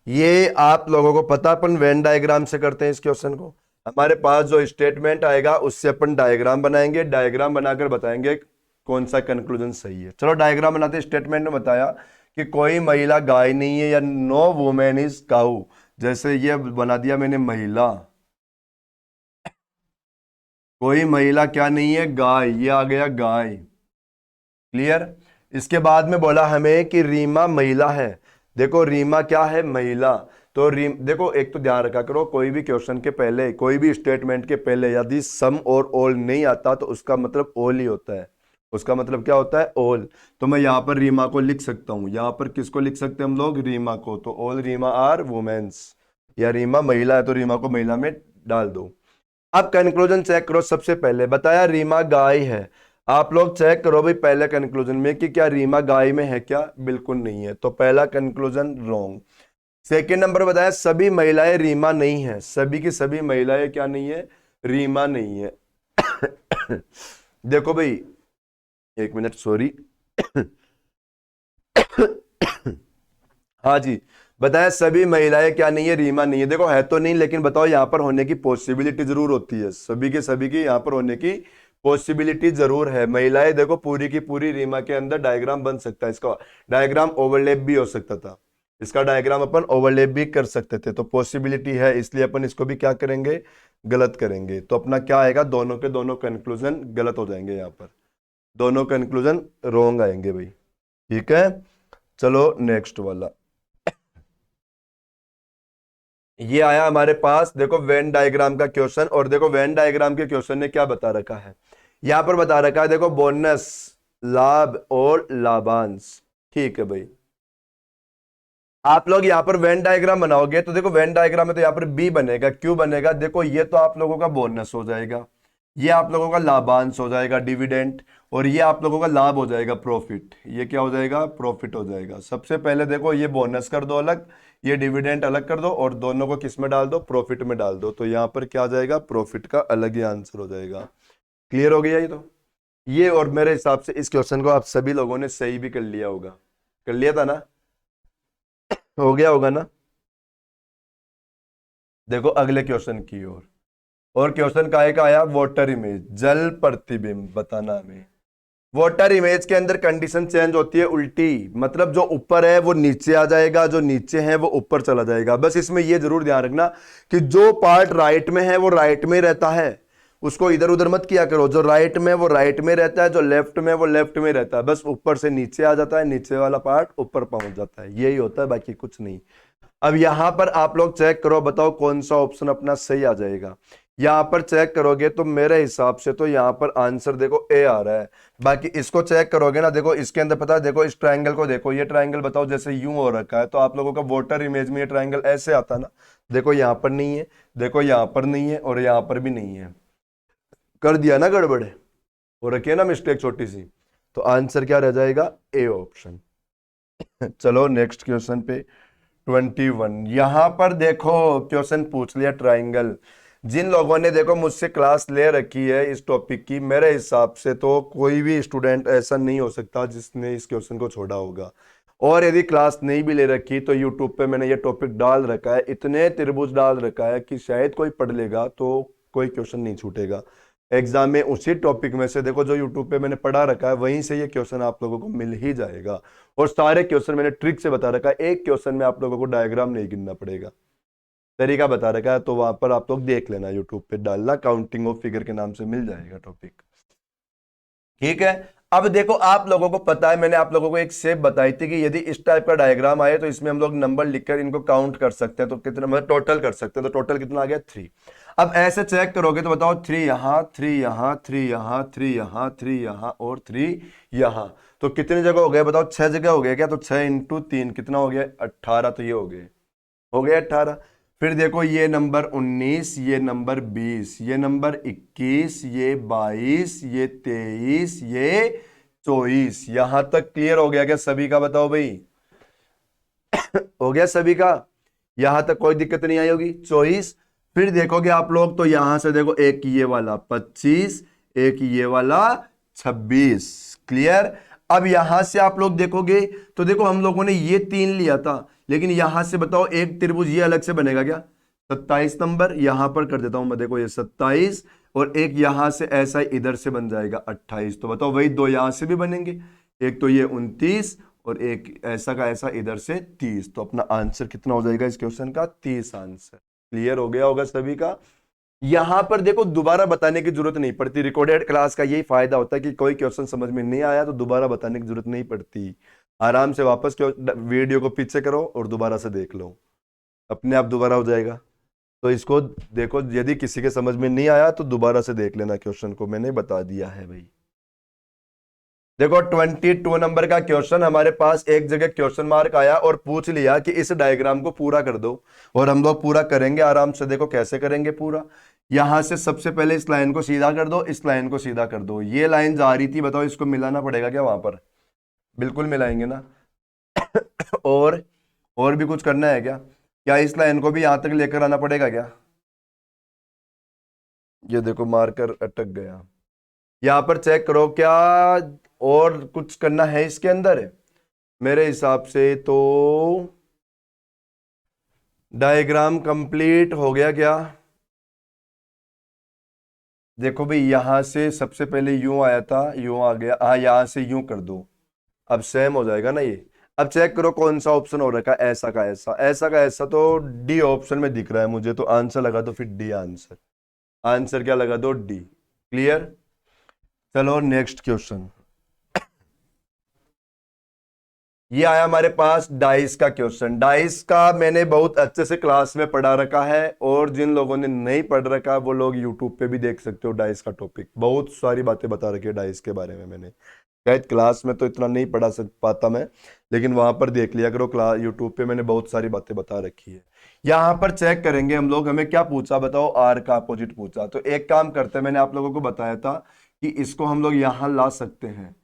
Speaker 1: ये आप लोगों को पता, अपन वेन डायग्राम से करते हैं इस क्वेश्चन को। हमारे पास जो स्टेटमेंट आएगा उससे अपन डायग्राम बनाएंगे, डायग्राम बनाकर बताएंगे कौन सा कंक्लूजन सही है। चलो डायग्राम बनाते। स्टेटमेंट में बताया कि कोई महिला गाय नहीं है, या नो वुमेन इज काऊ, जैसे ये बना दिया मैंने महिला, कोई महिला क्या नहीं है, गाय, ये आ गया गाय, क्लियर। इसके बाद में बोला हमें कि रीमा महिला है। देखो रीमा क्या है, महिला। तो देखो एक तो ध्यान रखा करो, कोई भी क्वेश्चन के पहले, कोई भी स्टेटमेंट के पहले यदि सम और ऑल नहीं आता तो उसका मतलब ऑल ही होता है, उसका मतलब क्या होता है, ऑल। तो मैं यहाँ पर रीमा को लिख सकता हूँ, यहाँ पर किसको लिख सकते हैं हम लोग, रीमा को। तो ऑल रीमा आर वुमेन्स, या रीमा महिला है तो रीमा को महिला में डाल दो। अब कंक्लूजन चेक करो। सबसे पहले बताया रीमा गाय है, आप लोग चेक करो भाई पहले कंक्लूजन में कि क्या रीमा गाय में है क्या, बिल्कुल नहीं है, तो पहला कंक्लूजन रॉन्ग। सेकेंड नंबर बताया सभी महिलाएं रीमा नहीं है, सभी की सभी महिलाएं क्या नहीं है, रीमा नहीं है। देखो भाई एक मिनट, सॉरी। हाँ जी, बताया सभी महिलाएं क्या नहीं है, रीमा नहीं है। देखो है तो नहीं, लेकिन बताओ यहाँ पर होने की पॉसिबिलिटी जरूर होती है, सभी की यहाँ पर होने की पॉसिबिलिटी जरूर है। महिलाएं देखो पूरी की पूरी रीमा के अंदर डायग्राम बन सकता है, इसका डायग्राम ओवरलैप भी हो सकता था, इसका डायग्राम अपन ओवरलैप भी कर सकते थे, तो पॉसिबिलिटी है, इसलिए अपन इसको भी क्या करेंगे, गलत करेंगे। तो अपना क्या आएगा, दोनों के दोनों कंक्लूजन गलत हो जाएंगे, यहाँ पर दोनों कंक्लूजन रोंग आएंगे भाई, ठीक है। चलो नेक्स्ट वाला, ये आया हमारे पास, देखो वेन डायग्राम का क्वेश्चन। और देखो वेन डायग्राम के क्वेश्चन ने क्या बता रखा है, यहां पर बता रखा है देखो बोनस, लाभ और लाभांश, ठीक है भाई। आप लोग यहां पर वेन डायग्राम बनाओगे तो देखो वेन डायग्राम में तो यहां पर बी बनेगा, क्यू बनेगा। देखो ये तो आप लोगों का बोनस हो जाएगा, ये आप लोगों का लाभांश हो जाएगा, डिविडेंड, और ये आप लोगों का लाभ हो जाएगा, प्रॉफिट। ये क्या हो जाएगा? प्रॉफिट हो जाएगा। सबसे पहले देखो ये बोनस कर दो अलग, ये डिविडेंड अलग कर दो और दोनों को किस में डाल दो? प्रॉफिट में डाल दो। तो यहाँ पर क्या आ जाएगा? प्रॉफिट का अलग ही आंसर हो जाएगा। क्लियर हो गया ये? तो ये, और मेरे हिसाब से इस क्वेश्चन को आप सभी लोगों ने सही भी कर लिया होगा। कर लिया था ना? हो गया होगा ना? देखो अगले क्वेश्चन की ओर। और क्वेश्चन काहे का आया? वाटर इमेज, जल प्रतिबिंब बताना हमें। वाटर इमेज के अंदर कंडीशन चेंज होती है उल्टी, मतलब जो ऊपर है वो नीचे आ जाएगा, जो नीचे है वो ऊपर चला जाएगा। बस इसमें ये जरूर ध्यान रखना कि जो पार्ट राइट में है वो राइट में रहता है, उसको इधर उधर मत किया करो। जो राइट में वो राइट में रहता है, जो लेफ्ट में वो लेफ्ट में रहता है। बस ऊपर से नीचे आ जाता है, नीचे वाला पार्ट ऊपर पहुंच जाता है, यही होता है, बाकी कुछ नहीं। अब यहां पर आप लोग चेक करो, बताओ कौन सा ऑप्शन अपना सही आ जाएगा। यहां पर चेक करोगे तो मेरे हिसाब से तो यहां पर आंसर देखो ए आ रहा है। बाकी इसको चेक करोगे ना, देखो इसके अंदर पता है, देखो इस ट्रायंगल को देखो, ये ट्रायंगल बताओ जैसे यूं हो रखा है, तो आप लोगों का वोटर इमेज में ये ट्रायंगल ऐसे आता ना। देखो यहां पर नहीं है, देखो यहां पर नहीं है, और यहां पर भी नहीं है। कर दिया ना गड़बड़, हो रखी है ना मिस्टेक छोटी सी। तो आंसर क्या रह जाएगा? A option. चलो नेक्स्ट क्वेश्चन पे 21। यहां पर देखो क्वेश्चन पूछ लिया ट्राइंगल। जिन लोगों ने देखो मुझसे क्लास ले रखी है इस टॉपिक की, मेरे हिसाब से तो कोई भी स्टूडेंट ऐसा नहीं हो सकता जिसने इस क्वेश्चन को छोड़ा होगा। और यदि क्लास नहीं भी ले रखी तो यूट्यूब पे मैंने ये टॉपिक डाल रखा है, इतने त्रिभुज डाल रखा है कि शायद कोई पढ़ लेगा तो कोई क्वेश्चन नहीं छूटेगा एग्जाम में। उसी टॉपिक में से देखो जो यूट्यूब पे मैंने पढ़ा रखा है वहीं से ये क्वेश्चन आप लोगों को मिल ही जाएगा। और सारे क्वेश्चन मैंने ट्रिक से बता रखा है, एक क्वेश्चन में आप लोगों को डायग्राम नहीं गिनना पड़ेगा, तरीका बता रखा है। तो वहां पर आप लोग देख लेना, यूट्यूब पे डालना, काउंटिंग ऑफ फिगर के नाम से मिल जाएगा टॉपिक। ठीक है। अब देखो आप लोगों को पता है, मैंने आप लोगों को एक शेप बताई थी कि यदि इस टाइप का डायग्राम आए तो इसमें हम लोग नंबर लिखकर इनको काउंट कर सकते हैं। तो कितना, मतलब टोटल कर सकते हैं। तो टोटल कितना आ गया? 3। अब ऐसे चेक करोगे तो बताओ 3 यहां, 3 यहां, 3 यहां, 3 यहां, 3 यहां और 3 यहां। तो कितनी जगह हो गए बताओ? 6 जगह हो गया क्या? तो 6 इंटू 3 कितना हो गया? 18। तो ये हो गए 18। फिर देखो ये नंबर 19, ये नंबर 20, ये नंबर 21, ये 22, ये 23, ये 24। यहां तक क्लियर हो गया क्या सभी का? बताओ भाई। हो गया सभी का? यहां तक कोई दिक्कत नहीं आई होगी? 24। फिर देखोगे आप लोग तो यहां से देखो, एक ये वाला 25, एक ये वाला 26। क्लियर? अब यहां से आप लोग देखोगे तो देखो हम लोगों ने ये 3 लिया था, लेकिन यहां से बताओ एक त्रिभुज ये अलग से बनेगा क्या? 27 नंबर यहां पर कर देता हूं मैं, देखो ये 27, और एक यहां से ऐसा इधर से बन जाएगा 28। तो बताओ वही 2 यहां से भी बनेंगे, एक तो ये 29 और एक ऐसा का ऐसा इधर से 30। तो अपना आंसर कितना हो जाएगा इस क्वेश्चन का? 30 आंसर। क्लियर हो गया होगा सभी का? यहां पर देखो दोबारा बताने की जरूरत नहीं पड़ती। रिकॉर्डेड क्लास का यही फायदा होता है कि कोई क्वेश्चन समझ में नहीं आया तो दोबारा बताने की जरूरत नहीं पड़ती। आराम से वापस वीडियो को पीछे करो और दोबारा से देख लो, अपने आप दोबारा हो जाएगा। तो इसको देखो, यदि किसी के समझ में नहीं आया तो दोबारा से देख लेना क्वेश्चन को, मैंने बता दिया है भाई। देखो 22 नंबर का क्वेश्चन हमारे पास एक जगह क्वेश्चन मार्क आया और पूछ लिया कि इस डायग्राम को पूरा कर दो, और हम लोग पूरा करेंगे आराम से। देखो कैसे करेंगे पूरा। यहां से सबसे पहले इस लाइन को सीधा कर दो, इस लाइन को सीधा कर दो। ये लाइन जा रही थी, बताओ इसको मिलाना पड़ेगा क्या वहां पर? बिल्कुल मिलाएंगे ना। और भी कुछ करना है क्या? क्या इस लाइन को भी यहां तक लेकर आना पड़ेगा क्या? ये देखो मार्कर अटक गया। यहां पर चेक करो क्या और कुछ करना है इसके अंदर? मेरे हिसाब से तो डायग्राम कंप्लीट हो गया क्या? देखो भाई यहां से सबसे पहले यूं आया था, यूं आ गया, हाँ यहां से यूं कर दो, अब सेम हो जाएगा ना ये। अब चेक करो कौन सा ऑप्शन हो रखा है, ऐसा का ऐसा, ऐसा का ऐसा। तो डी ऑप्शन में दिख रहा है मुझे, तो आंसर लगा दो फिर डी आंसर। आंसर क्या लगा दो? डी। क्लियर? चलो नेक्स्ट क्वेश्चन। ये आया हमारे पास डाइस का क्वेश्चन। डाइस का मैंने बहुत अच्छे से क्लास में पढ़ा रखा है, और जिन लोगों ने नहीं पढ़ रखा वो लोग यूट्यूब पे भी देख सकते हो। डाइस का टॉपिक बहुत सारी बातें बता रखी है डाइस के बारे में। मैंने शायद क्लास में तो इतना नहीं पढ़ा सक पाता मैं, लेकिन वहां पर देख लिया करो, क्लास यूट्यूब पे मैंने बहुत सारी बातें बता रखी है। यहाँ पर चेक करेंगे हम लोग, हमें क्या पूछा बताओ? आर का अपोजिट पूछा। तो एक काम करते हैं, मैंने आप लोगों को बताया था कि इसको हम लोग यहां ला सकते हैं,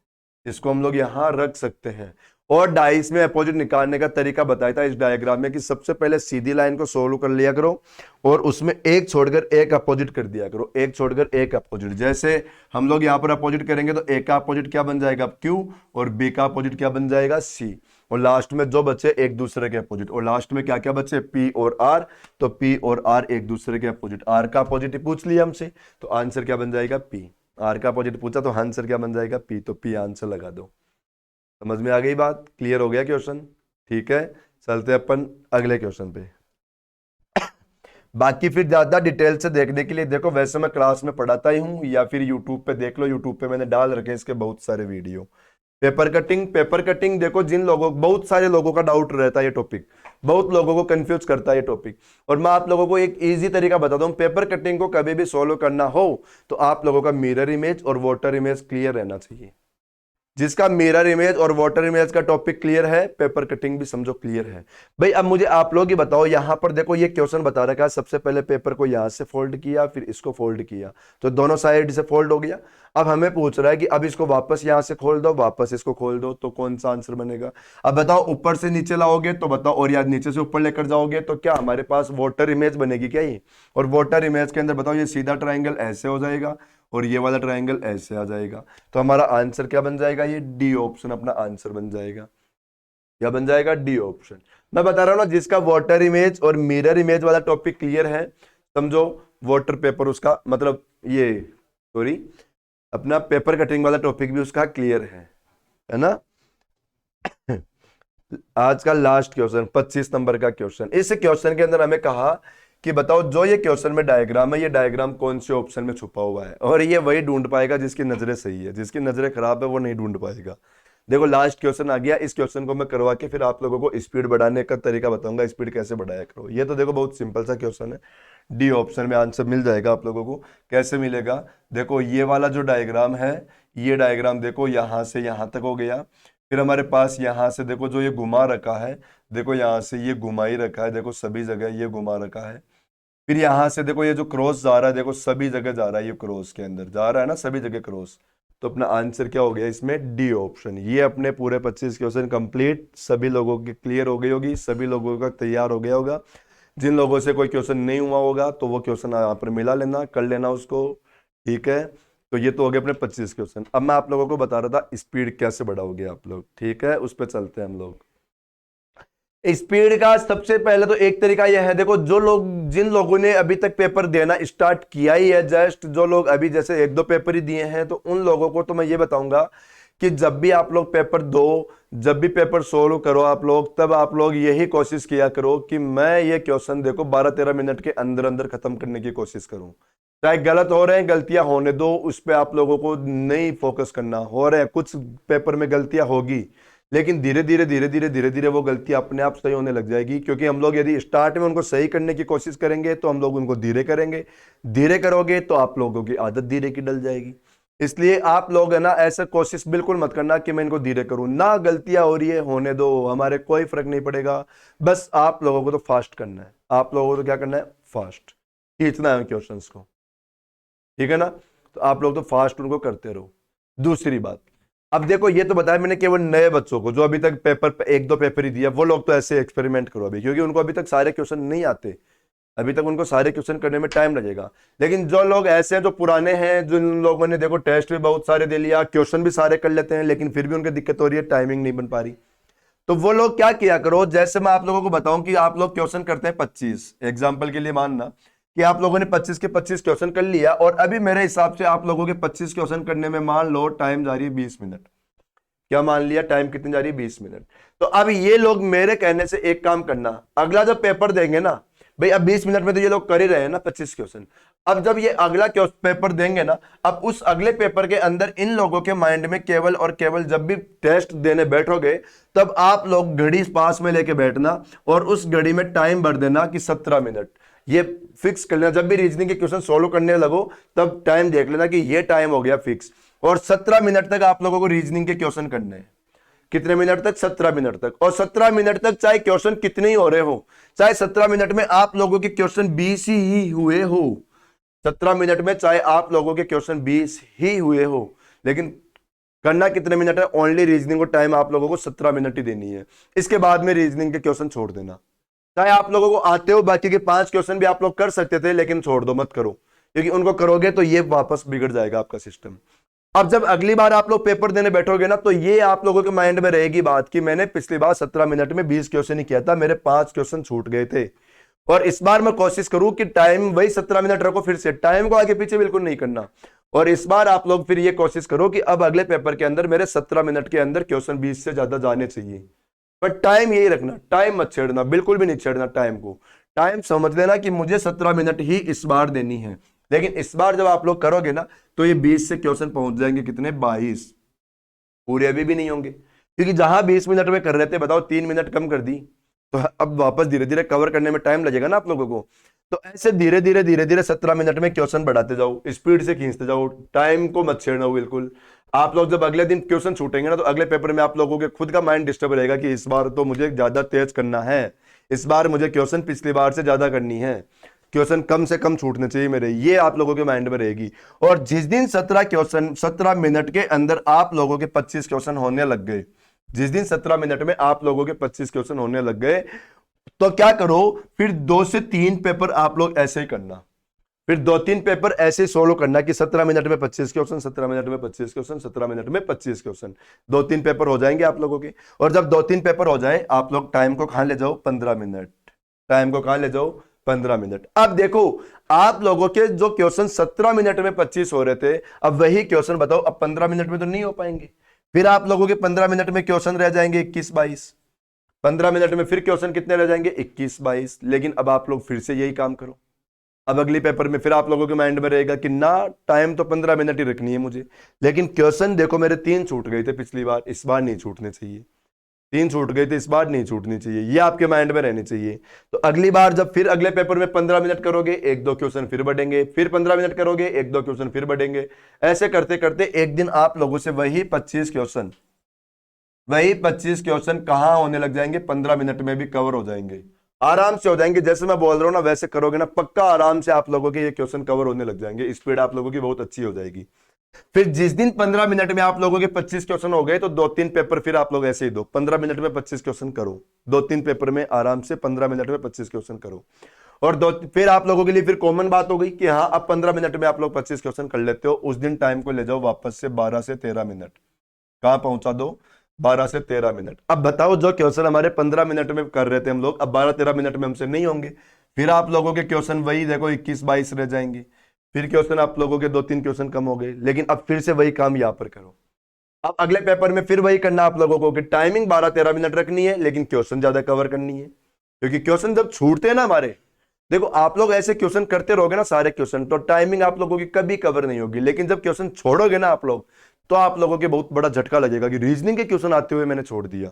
Speaker 1: इसको हम लोग यहां रख सकते हैं। और डाइस में अपोजिट निकालने का तरीका बताया था इस डायग्राम में कि सबसे पहले सीधी लाइन को सोल्व कर लिया करो और उसमें एक छोड़कर एक अपोजिट कर दिया करो, एक छोड़कर एक अपोजिट। जैसे हम लोग यहां पर अपोजिट करेंगे तो ए का अपोजिट क्या बन जाएगा, क्यू, और बी का अपोजिट क्या बन जाएगा, सी, और लास्ट में जो बचे एक दूसरे के अपोजिट। और लास्ट में क्या क्या बचे, पी और आर, तो पी और आर एक दूसरे के अपोजिट। आर का अपोजिट पूछ लिया हमसे तो आंसर क्या बन जाएगा, पी। आर का अपोजिट पूछा तो आंसर क्या बन जाएगा, पी, तो पी आंसर लगा दो। समझ में आ गई बात, क्लियर हो गया क्वेश्चन? ठीक है, चलते अपन अगले क्वेश्चन पे। बाकी फिर ज्यादा डिटेल से देखने के लिए देखो, वैसे मैं क्लास में पढ़ाता ही हूं या फिर यूट्यूब पे देख लो, यूट्यूब पे मैंने डाल रखे हैं इसके बहुत सारे video. Paper cutting, paper cutting देखो, जिन लोगों, बहुत सारे लोगों का डाउट रहता है ये टॉपिक, बहुत लोगों को कंफ्यूज करता है ये टॉपिक, और मैं आप लोगों को एक इजी तरीका बताता हूं। पेपर कटिंग को कभी भी सॉल्व करना हो तो आप लोगों का मिरर इमेज और वाटर इमेज क्लियर रहना चाहिए। जिसका मिरर इमेज और वाटर इमेज का टॉपिक क्लियर है, पेपर कटिंग भी समझो क्लियर है। भाई अब मुझे आप लोग ही बताओ, यहां पर देखो ये क्वेश्चन बता रखा है, सबसे पहले पेपर को यहां से फोल्ड किया फिर इसको फोल्ड किया तो दोनों साइड से फोल्ड हो गया। अब हमें पूछ रहा है कि अब इसको वापस यहां से खोल दो, वापस इसको खोल दो, तो कौन सा आंसर बनेगा? अब बताओ, ऊपर से नीचे लाओगे तो बताओ, और यार नीचे से ऊपर लेकर जाओगे तो क्या हमारे पास वाटर इमेज बनेगी क्या ये? और वाटर इमेज के अंदर बताओ ये सीधा ट्राइंगल ऐसे हो जाएगा और ये वाला ट्राइंगल ऐसे आ जाएगा, तो हमारा आंसर क्या बन जाएगा, ये डी ऑप्शन अपना आंसर बन जाएगा। क्या बन जाएगा, डी ऑप्शन। मैं बता रहा हूं ना, जिसका वाटर इमेज और मिरर इमेज वाला टॉपिक क्लियर है, समझो वाटर पेपर उसका मतलब ये सॉरी अपना पेपर कटिंग वाला टॉपिक भी उसका क्लियर है ना। आज का लास्ट क्वेश्चन 25 नंबर का क्वेश्चन। इस क्वेश्चन के अंदर हमें कहा कि बताओ जो ये क्वेश्चन में डायग्राम है, ये डायग्राम कौन से ऑप्शन में छुपा हुआ है, और ये वही ढूंढ पाएगा जिसकी नजरें सही है, जिसकी नजरें खराब है वो नहीं ढूंढ पाएगा। देखो लास्ट क्वेश्चन आ गया, इस क्वेश्चन को मैं करवा के फिर आप लोगों को स्पीड बढ़ाने का तरीका बताऊंगा, स्पीड कैसे बढ़ाया करो। ये तो देखो बहुत सिंपल सा क्वेश्चन है, डी ऑप्शन में आंसर मिल जाएगा आप लोगों को। कैसे मिलेगा, देखो ये वाला जो डायग्राम है, ये डायग्राम देखो यहां से यहां तक हो गया, फिर हमारे पास यहां से देखो जो ये घुमा रखा है, देखो यहां से ये घुमा ही रखा है, देखो सभी जगह ये घुमा रखा है। फिर यहां से देखो ये जो क्रॉस जा रहा है, देखो सभी जगह जा रहा है, ये क्रॉस के अंदर जा रहा है ना, सभी जगह क्रॉस। तो अपना आंसर क्या हो गया इसमें, डी ऑप्शन। ये अपने पूरे 25 क्वेश्चन कंप्लीट, सभी लोगों की क्लियर हो गई होगी, सभी लोगों का तैयार हो गया होगा। जिन लोगों से कोई क्वेश्चन नहीं हुआ होगा तो वो क्वेश्चन यहाँ पर मिला लेना, कर लेना उसको, ठीक है। तो ये तो हो गए अपने 25 क्वेश्चन। अब मैं आप लोगों को बता रहा था स्पीड कैसे बढ़ाओगे आप लोग, ठीक है, उस पर चलते हैं हम लोग। स्पीड का सबसे पहले तो एक तरीका यह है, देखो जो लोग, जिन लोगों ने अभी तक पेपर देना स्टार्ट किया ही है, जस्ट जो लोग अभी जैसे एक दो पेपर ही दिए हैं, तो उन लोगों को तो मैं ये बताऊंगा कि जब भी आप लोग पेपर दो, जब भी पेपर सोल्व करो आप लोग, तब आप लोग यही कोशिश किया करो कि मैं ये क्वेश्चन देखो 12-13 मिनट के अंदर अंदर खत्म करने की कोशिश करूं। चाहे गलत हो रहे हैं, गलतियां होने दो, उस पर आप लोगों को नहीं फोकस करना। हो रहे हैं कुछ पेपर में गलतियां होगी, लेकिन धीरे धीरे धीरे धीरे धीरे धीरे वो गलती अपने आप सही होने लग जाएगी, क्योंकि हम लोग यदि स्टार्ट में उनको सही करने की कोशिश करेंगे तो हम लोग उनको धीरे करेंगे, धीरे करोगे तो आप लोगों की आदत धीरे की डल जाएगी। इसलिए आप लोग है ना, ऐसा कोशिश बिल्कुल मत करना कि मैं इनको धीरे करूं ना, गलतियां हो रही है होने दो, हमारे कोई फर्क नहीं पड़ेगा। बस आप लोगों को तो फास्ट करना है, आप लोगों को तो क्या करना है, फास्ट खींचना है क्वेश्चंस को, ठीक है ना। तो आप लोग तो फास्ट उनको करते रहो। दूसरी बात, अब देखो ये तो बताया मैंने केवल नए बच्चों को, जो अभी तक पेपर एक दो पेपर ही दिया, वो लोग तो ऐसे एक्सपेरिमेंट करो अभी, क्योंकि उनको अभी तक सारे क्वेश्चन नहीं आते, अभी तक उनको सारे क्वेश्चन करने में टाइम लगेगा। लेकिन जो लोग ऐसे हैं, जो पुराने हैं, जिन लोगों ने देखो टेस्ट भी बहुत सारे दे लिया, क्वेश्चन भी सारे कर लेते हैं, लेकिन फिर भी उनकी दिक्कत हो रही है, टाइमिंग नहीं बन पा रही, तो वो लोग क्या किया करो, जैसे मैं आप लोगों को बताऊं कि आप लोग क्वेश्चन करते हैं 25, एग्जाम्पल के लिए मानना कि आप लोगों ने 25 के 25 क्वेश्चन कर लिया, और अभी मेरे हिसाब से आप लोगों के 25 क्वेश्चन करने में मान लो टाइम जा रही है 20 मिनट। क्या मान लिया, टाइम कितनी जा रही है, 20 मिनट। तो अब ये लोग मेरे कहने से एक काम करना, अगला जब पेपर देंगे ना भाई, अब 20 मिनट में तो ये लोग कर ही रहे हैं ना 25 क्वेश्चन, अब जब ये अगला पेपर देंगे ना, अब उस अगले पेपर के अंदर इन लोगों के माइंड में केवल और केवल, जब भी टेस्ट देने बैठोगे तब आप लोग घड़ी पास में लेके बैठना और उस घड़ी में टाइम भर देना कि 17 मिनट, ये फिक्स कर लेना। जब भी रीजनिंग के क्वेश्चन सोल्व करने लगो तब टाइम देख लेना कि ये टाइम हो गया फिक्स, और 17 मिनट तक आप लोगों को रीजनिंग के क्वेश्चन करने हैं। कितने मिनट तक, 17 मिनट तक। और 17 मिनट तक चाहे क्वेश्चन कितने ही हो रहे हो, चाहे 17 मिनट में आप लोगों के क्वेश्चन 20 ही हुए हो, 17 मिनट में चाहे आप लोगों के क्वेश्चन 20 ही हुए हो, लेकिन करना कितने मिनट है? ओनली रीजनिंग को टाइम आप लोगों को 17 मिनट ही देनी है। इसके बाद में रीजनिंग के क्वेश्चन छोड़ देना। चाहे आप लोगों को आते हो, बाकी के 5 क्वेश्चन भी आप लोग कर सकते थे, लेकिन छोड़ दो, मत करो, क्योंकि उनको करोगे तो ये वापस बिगड़ जाएगा आपका सिस्टम। अब जब अगली बार आप लोग पेपर देने बैठोगे ना, तो ये आप लोगों के माइंड में रहेगी बात कि मैंने पिछली बार 17 मिनट में 20 क्वेश्चन ही किया था, मेरे 5 क्वेश्चन छूट गए थे। और इस बार मैं कोशिश करूं कि टाइम वही 17 मिनट रखो, फिर से टाइम को आगे पीछे बिल्कुल नहीं करना। और इस बार आप लोग फिर ये कोशिश करो कि अब अगले पेपर के अंदर मेरे 17 मिनट के अंदर क्वेश्चन 20 से ज्यादा जाने चाहिए। पर टाइम यही रखना, टाइम मत छेड़ना, बिल्कुल भी नहीं छेड़ना टाइम को। टाइम समझ लेना कि मुझे 17 मिनट ही इस बार देनी है। लेकिन इस बार जब आप लोग करोगे ना, तो ये 20 से क्वेश्चन पहुंच जाएंगे कितने? 22। पूरे अभी भी नहीं होंगे, क्योंकि जहां 20 मिनट में कर रहे थे, बताओ 3 मिनट कम कर दी, तो अब वापस धीरे धीरे कवर करने में टाइम लगेगा ना आप लोगों को। तो ऐसे धीरे धीरे 17 मिनट में क्वेश्चन बढ़ाते जाओ, स्पीड से खींचते जाओ, टाइम को मत छेड़ना बिल्कुल। आप लोग जब अगले दिन क्वेश्चन छूटेंगे ना, तो अगले पेपर में आप लोगों के खुद का माइंड डिस्टर्ब रहेगा कि इस बार तो मुझे ज्यादा तेज करना है, इस बार मुझे क्वेश्चन पिछली बार से ज्यादा करनी है, क्वेश्चन कम से कम छूटने चाहिए मेरे, ये आप लोगों के माइंड में रहेगी। और जिस दिन 17 क्वेश्चन 17 मिनट के अंदर आप लोगों के 25 क्वेश्चन होने लग गए, जिस दिन 17 मिनट में आप लोगों के 25 क्वेश्चन होने लग गए, तो क्या करो, फिर 2 से 3 पेपर आप लोग ऐसे ही करना। फिर 2-3 पेपर ऐसे सोलो करना कि 17 मिनट में 25 क्वेश्चन, 17 मिनट में 25 क्वेश्चन, 17 मिनट में 25 क्वेश्चन, 2-3 पेपर हो जाएंगे आप लोगों के। और जब 2-3 पेपर हो जाए, आप लोग टाइम को कहां ले जाओ? 15 मिनट। टाइम को कहां ले जाओ? 15 मिनट। अब देखो, आप लोगों के जो क्वेश्चन 17 मिनट में 25 हो रहे थे, अब वही क्वेश्चन बताओ अब 15 मिनट में तो नहीं हो पाएंगे। फिर आप लोगों के 15 मिनट में क्वेश्चन रह जाएंगे 21-22। 15 मिनट में फिर क्वेश्चन कितने रह जाएंगे? 21-22। लेकिन अब आप लोग फिर से यही काम करो। अब अगली पेपर में फिर आप लोगों के माइंड में रहेगा कि ना, टाइम तो 15 मिनट ही रखनी है मुझे, लेकिन क्वेश्चन देखो मेरे 3 छूट गए थे पिछली बार, इस बार नहीं छूटने चाहिए। 3 छूट गए थे, इस बार नहीं छूटनी चाहिए, ये आपके माइंड में रहनी चाहिए। तो अगली बार जब फिर अगले पेपर में 15 मिनट करोगे, 1-2 क्वेश्चन फिर बढ़ेंगे, फिर 15 मिनट करोगे, 1-2 क्वेश्चन फिर बढ़ेंगे। ऐसे करते करते एक दिन आप लोगों से वही 25 क्वेश्चन कहां होने लग जाएंगे? 15 मिनट में भी कवर हो जाएंगे, आराम से हो जाएंगे। जैसे मैं बोल रहा हूं ना, वैसे करोगे ना, पक्का आराम से आप लोगों के ये क्वेश्चन कवर होने लग जाएंगे, स्पीड आप लोगों की बहुत अच्छी हो जाएगी। फिर जिस दिन 15 मिनट में आप लोगों के 25 क्वेश्चन हो गए, तो 2-3 पेपर फिर आप लोग ऐसे ही दो, 15 मिनट में 25 क्वेश्चन करो, 2-3 पेपर में आराम से 15 मिनट में 25 क्वेश्चन करो। और फिर आप लोगों के लिए फिर कॉमन बात हो गई कि हाँ, अब 15 मिनट में आप लोग 25 क्वेश्चन कर लेते हो, उस दिन टाइम को ले जाओ वापस से 12 से 13 मिनट, कहां पहुंचा दो? 12 से 13 मिनट। अब बताओ, जो क्वेश्चन हमारे 15 मिनट में कर रहे थे हम लोग, अब 12-13 मिनट में हमसे नहीं होंगे। फिर आप लोगों के क्वेश्चन वही देखो 21-22 रह जाएंगे। फिर क्वेश्चन आप लोगों के 2-3 क्वेश्चन कम हो गए, लेकिन अब फिर से वही काम यहां पर करो। अब अगले पेपर में फिर वही करना आप लोगों को कि टाइमिंग 12-13 मिनट रखनी है, लेकिन क्वेश्चन ज्यादा कवर करनी है। क्योंकि क्वेश्चन जब छूटते हैं ना हमारे, देखो आप लोग ऐसे क्वेश्चन करते रहोगे ना सारे क्वेश्चन, तो टाइमिंग आप लोगों की कभी कवर नहीं होगी। लेकिन जब क्वेश्चन छोड़ोगे ना आप लोग, तो आप लोगों के बहुत बड़ा झटका लगेगा कि रीजनिंग के क्वेश्चन आते हुए मैंने छोड़ दिया,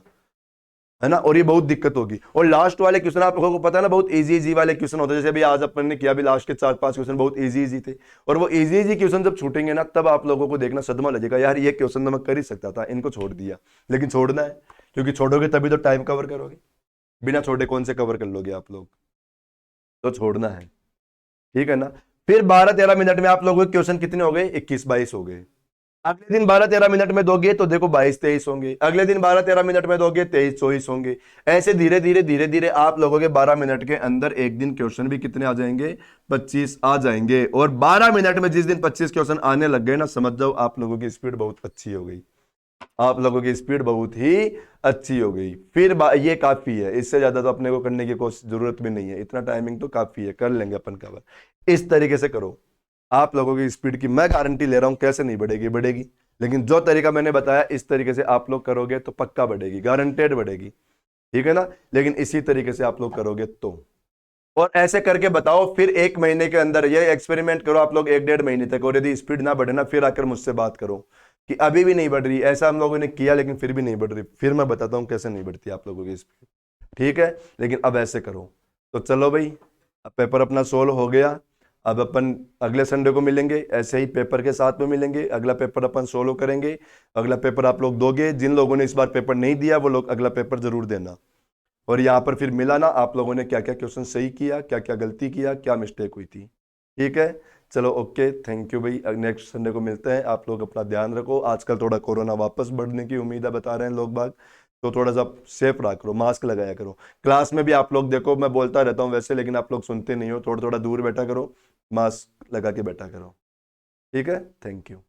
Speaker 1: है ना। और ये बहुत दिक्कत होगी। और लास्ट वाले क्वेश्चन आप लोगों को पता है ना, बहुत इजी इजी वाले क्वेश्चन होते हैं। जैसे अभी आज अपन ने किया, भी लास्ट के 4-5 क्वेश्चन बहुत इजी इजी थे। और वो इजी इजी क्वेश्चन जब छूटेंगे ना, तब आप लोगों को देखना सदमा लगेगा, यार ये क्वेश्चन तो मैं कर ही सकता था, इनको छोड़ दिया। लेकिन छोड़ना है, क्योंकि छोड़ोगे तभी तो टाइम कवर करोगे, बिना छोड़े कौन से कवर कर लोगे आप लोग, तो छोड़ना है, ठीक है ना। फिर 12-13 मिनट में आप लोगों के क्वेश्चन कितने हो गए? 21-22 हो गए। अगले दिन 12-13 मिनट में दोगे तो देखो 22-23 होंगे। अगले दिन 12-13 मिनट में दोगे 23-24 होंगे। ऐसे धीरे धीरे आप लोगों के 12 मिनट के अंदर एक दिन क्वेश्चन भी कितने आ जाएंगे? 25 आ जाएंगे। और 12 मिनट में जिस दिन 25 क्वेश्चन आने लग गए ना, समझ जाओ आप लोगों की स्पीड बहुत अच्छी हो गई, आप लोगों की स्पीड बहुत ही अच्छी हो गई। फिर ये काफी है, इससे ज्यादा तो अपने को करने की कोई जरूरत भी नहीं है, इतना टाइमिंग तो काफी है, कर लेंगे अपन कवर। इस तरीके से करो, आप लोगों की स्पीड की मैं गारंटी ले रहा हूं, कैसे नहीं बढ़ेगी, बढ़ेगी। लेकिन जो तरीका मैंने बताया, इस तरीके से आप लोग करोगे तो पक्का बढ़ेगी, गारंटेड बढ़ेगी, ठीक है ना। लेकिन इसी तरीके से आप लोग करोगे तो, और ऐसे करके बताओ। फिर 1 महीने के अंदर ये एक्सपेरिमेंट करो आप लोग, 1-1.5 महीने तक। और यदि स्पीड ना बढ़े ना, फिर आकर मुझसे बात करो कि अभी भी नहीं बढ़ रही। ऐसा हम लोगों ने किया, लेकिन फिर भी नहीं बढ़ रही, फिर मैं बताता हूं कैसे नहीं बढ़ती आप लोगों की स्पीड, ठीक है। लेकिन अब ऐसे करो। तो चलो भाई, अब पेपर अपना सोल्व हो गया। अब अपन अगले संडे को मिलेंगे, ऐसे ही पेपर के साथ में मिलेंगे। अगला पेपर अपन सोल्व करेंगे, अगला पेपर आप लोग दोगे। जिन लोगों ने इस बार पेपर नहीं दिया, वो लोग अगला पेपर जरूर देना। और यहाँ पर फिर मिला ना आप लोगों ने क्या क्या क्वेश्चन सही किया, क्या क्या गलती किया, क्या मिस्टेक हुई थी, ठीक है। चलो ओके, थैंक यू भाई, नेक्स्ट संडे को मिलते हैं। आप लोग अपना ध्यान रखो, आजकल थोड़ा कोरोना वापस बढ़ने की उम्मीद है बता रहे हैं लोग बाग, तो थोड़ा सा सेफ रहा करो, मास्क लगाया करो। क्लास में भी आप लोग देखो, मैं बोलता रहता हूँ वैसे, लेकिन आप लोग सुनते नहीं हो, थोड़ा थोड़ा दूर बैठा करो, मास्क लगा के बैठा करो। ठीक है, थैंक यू।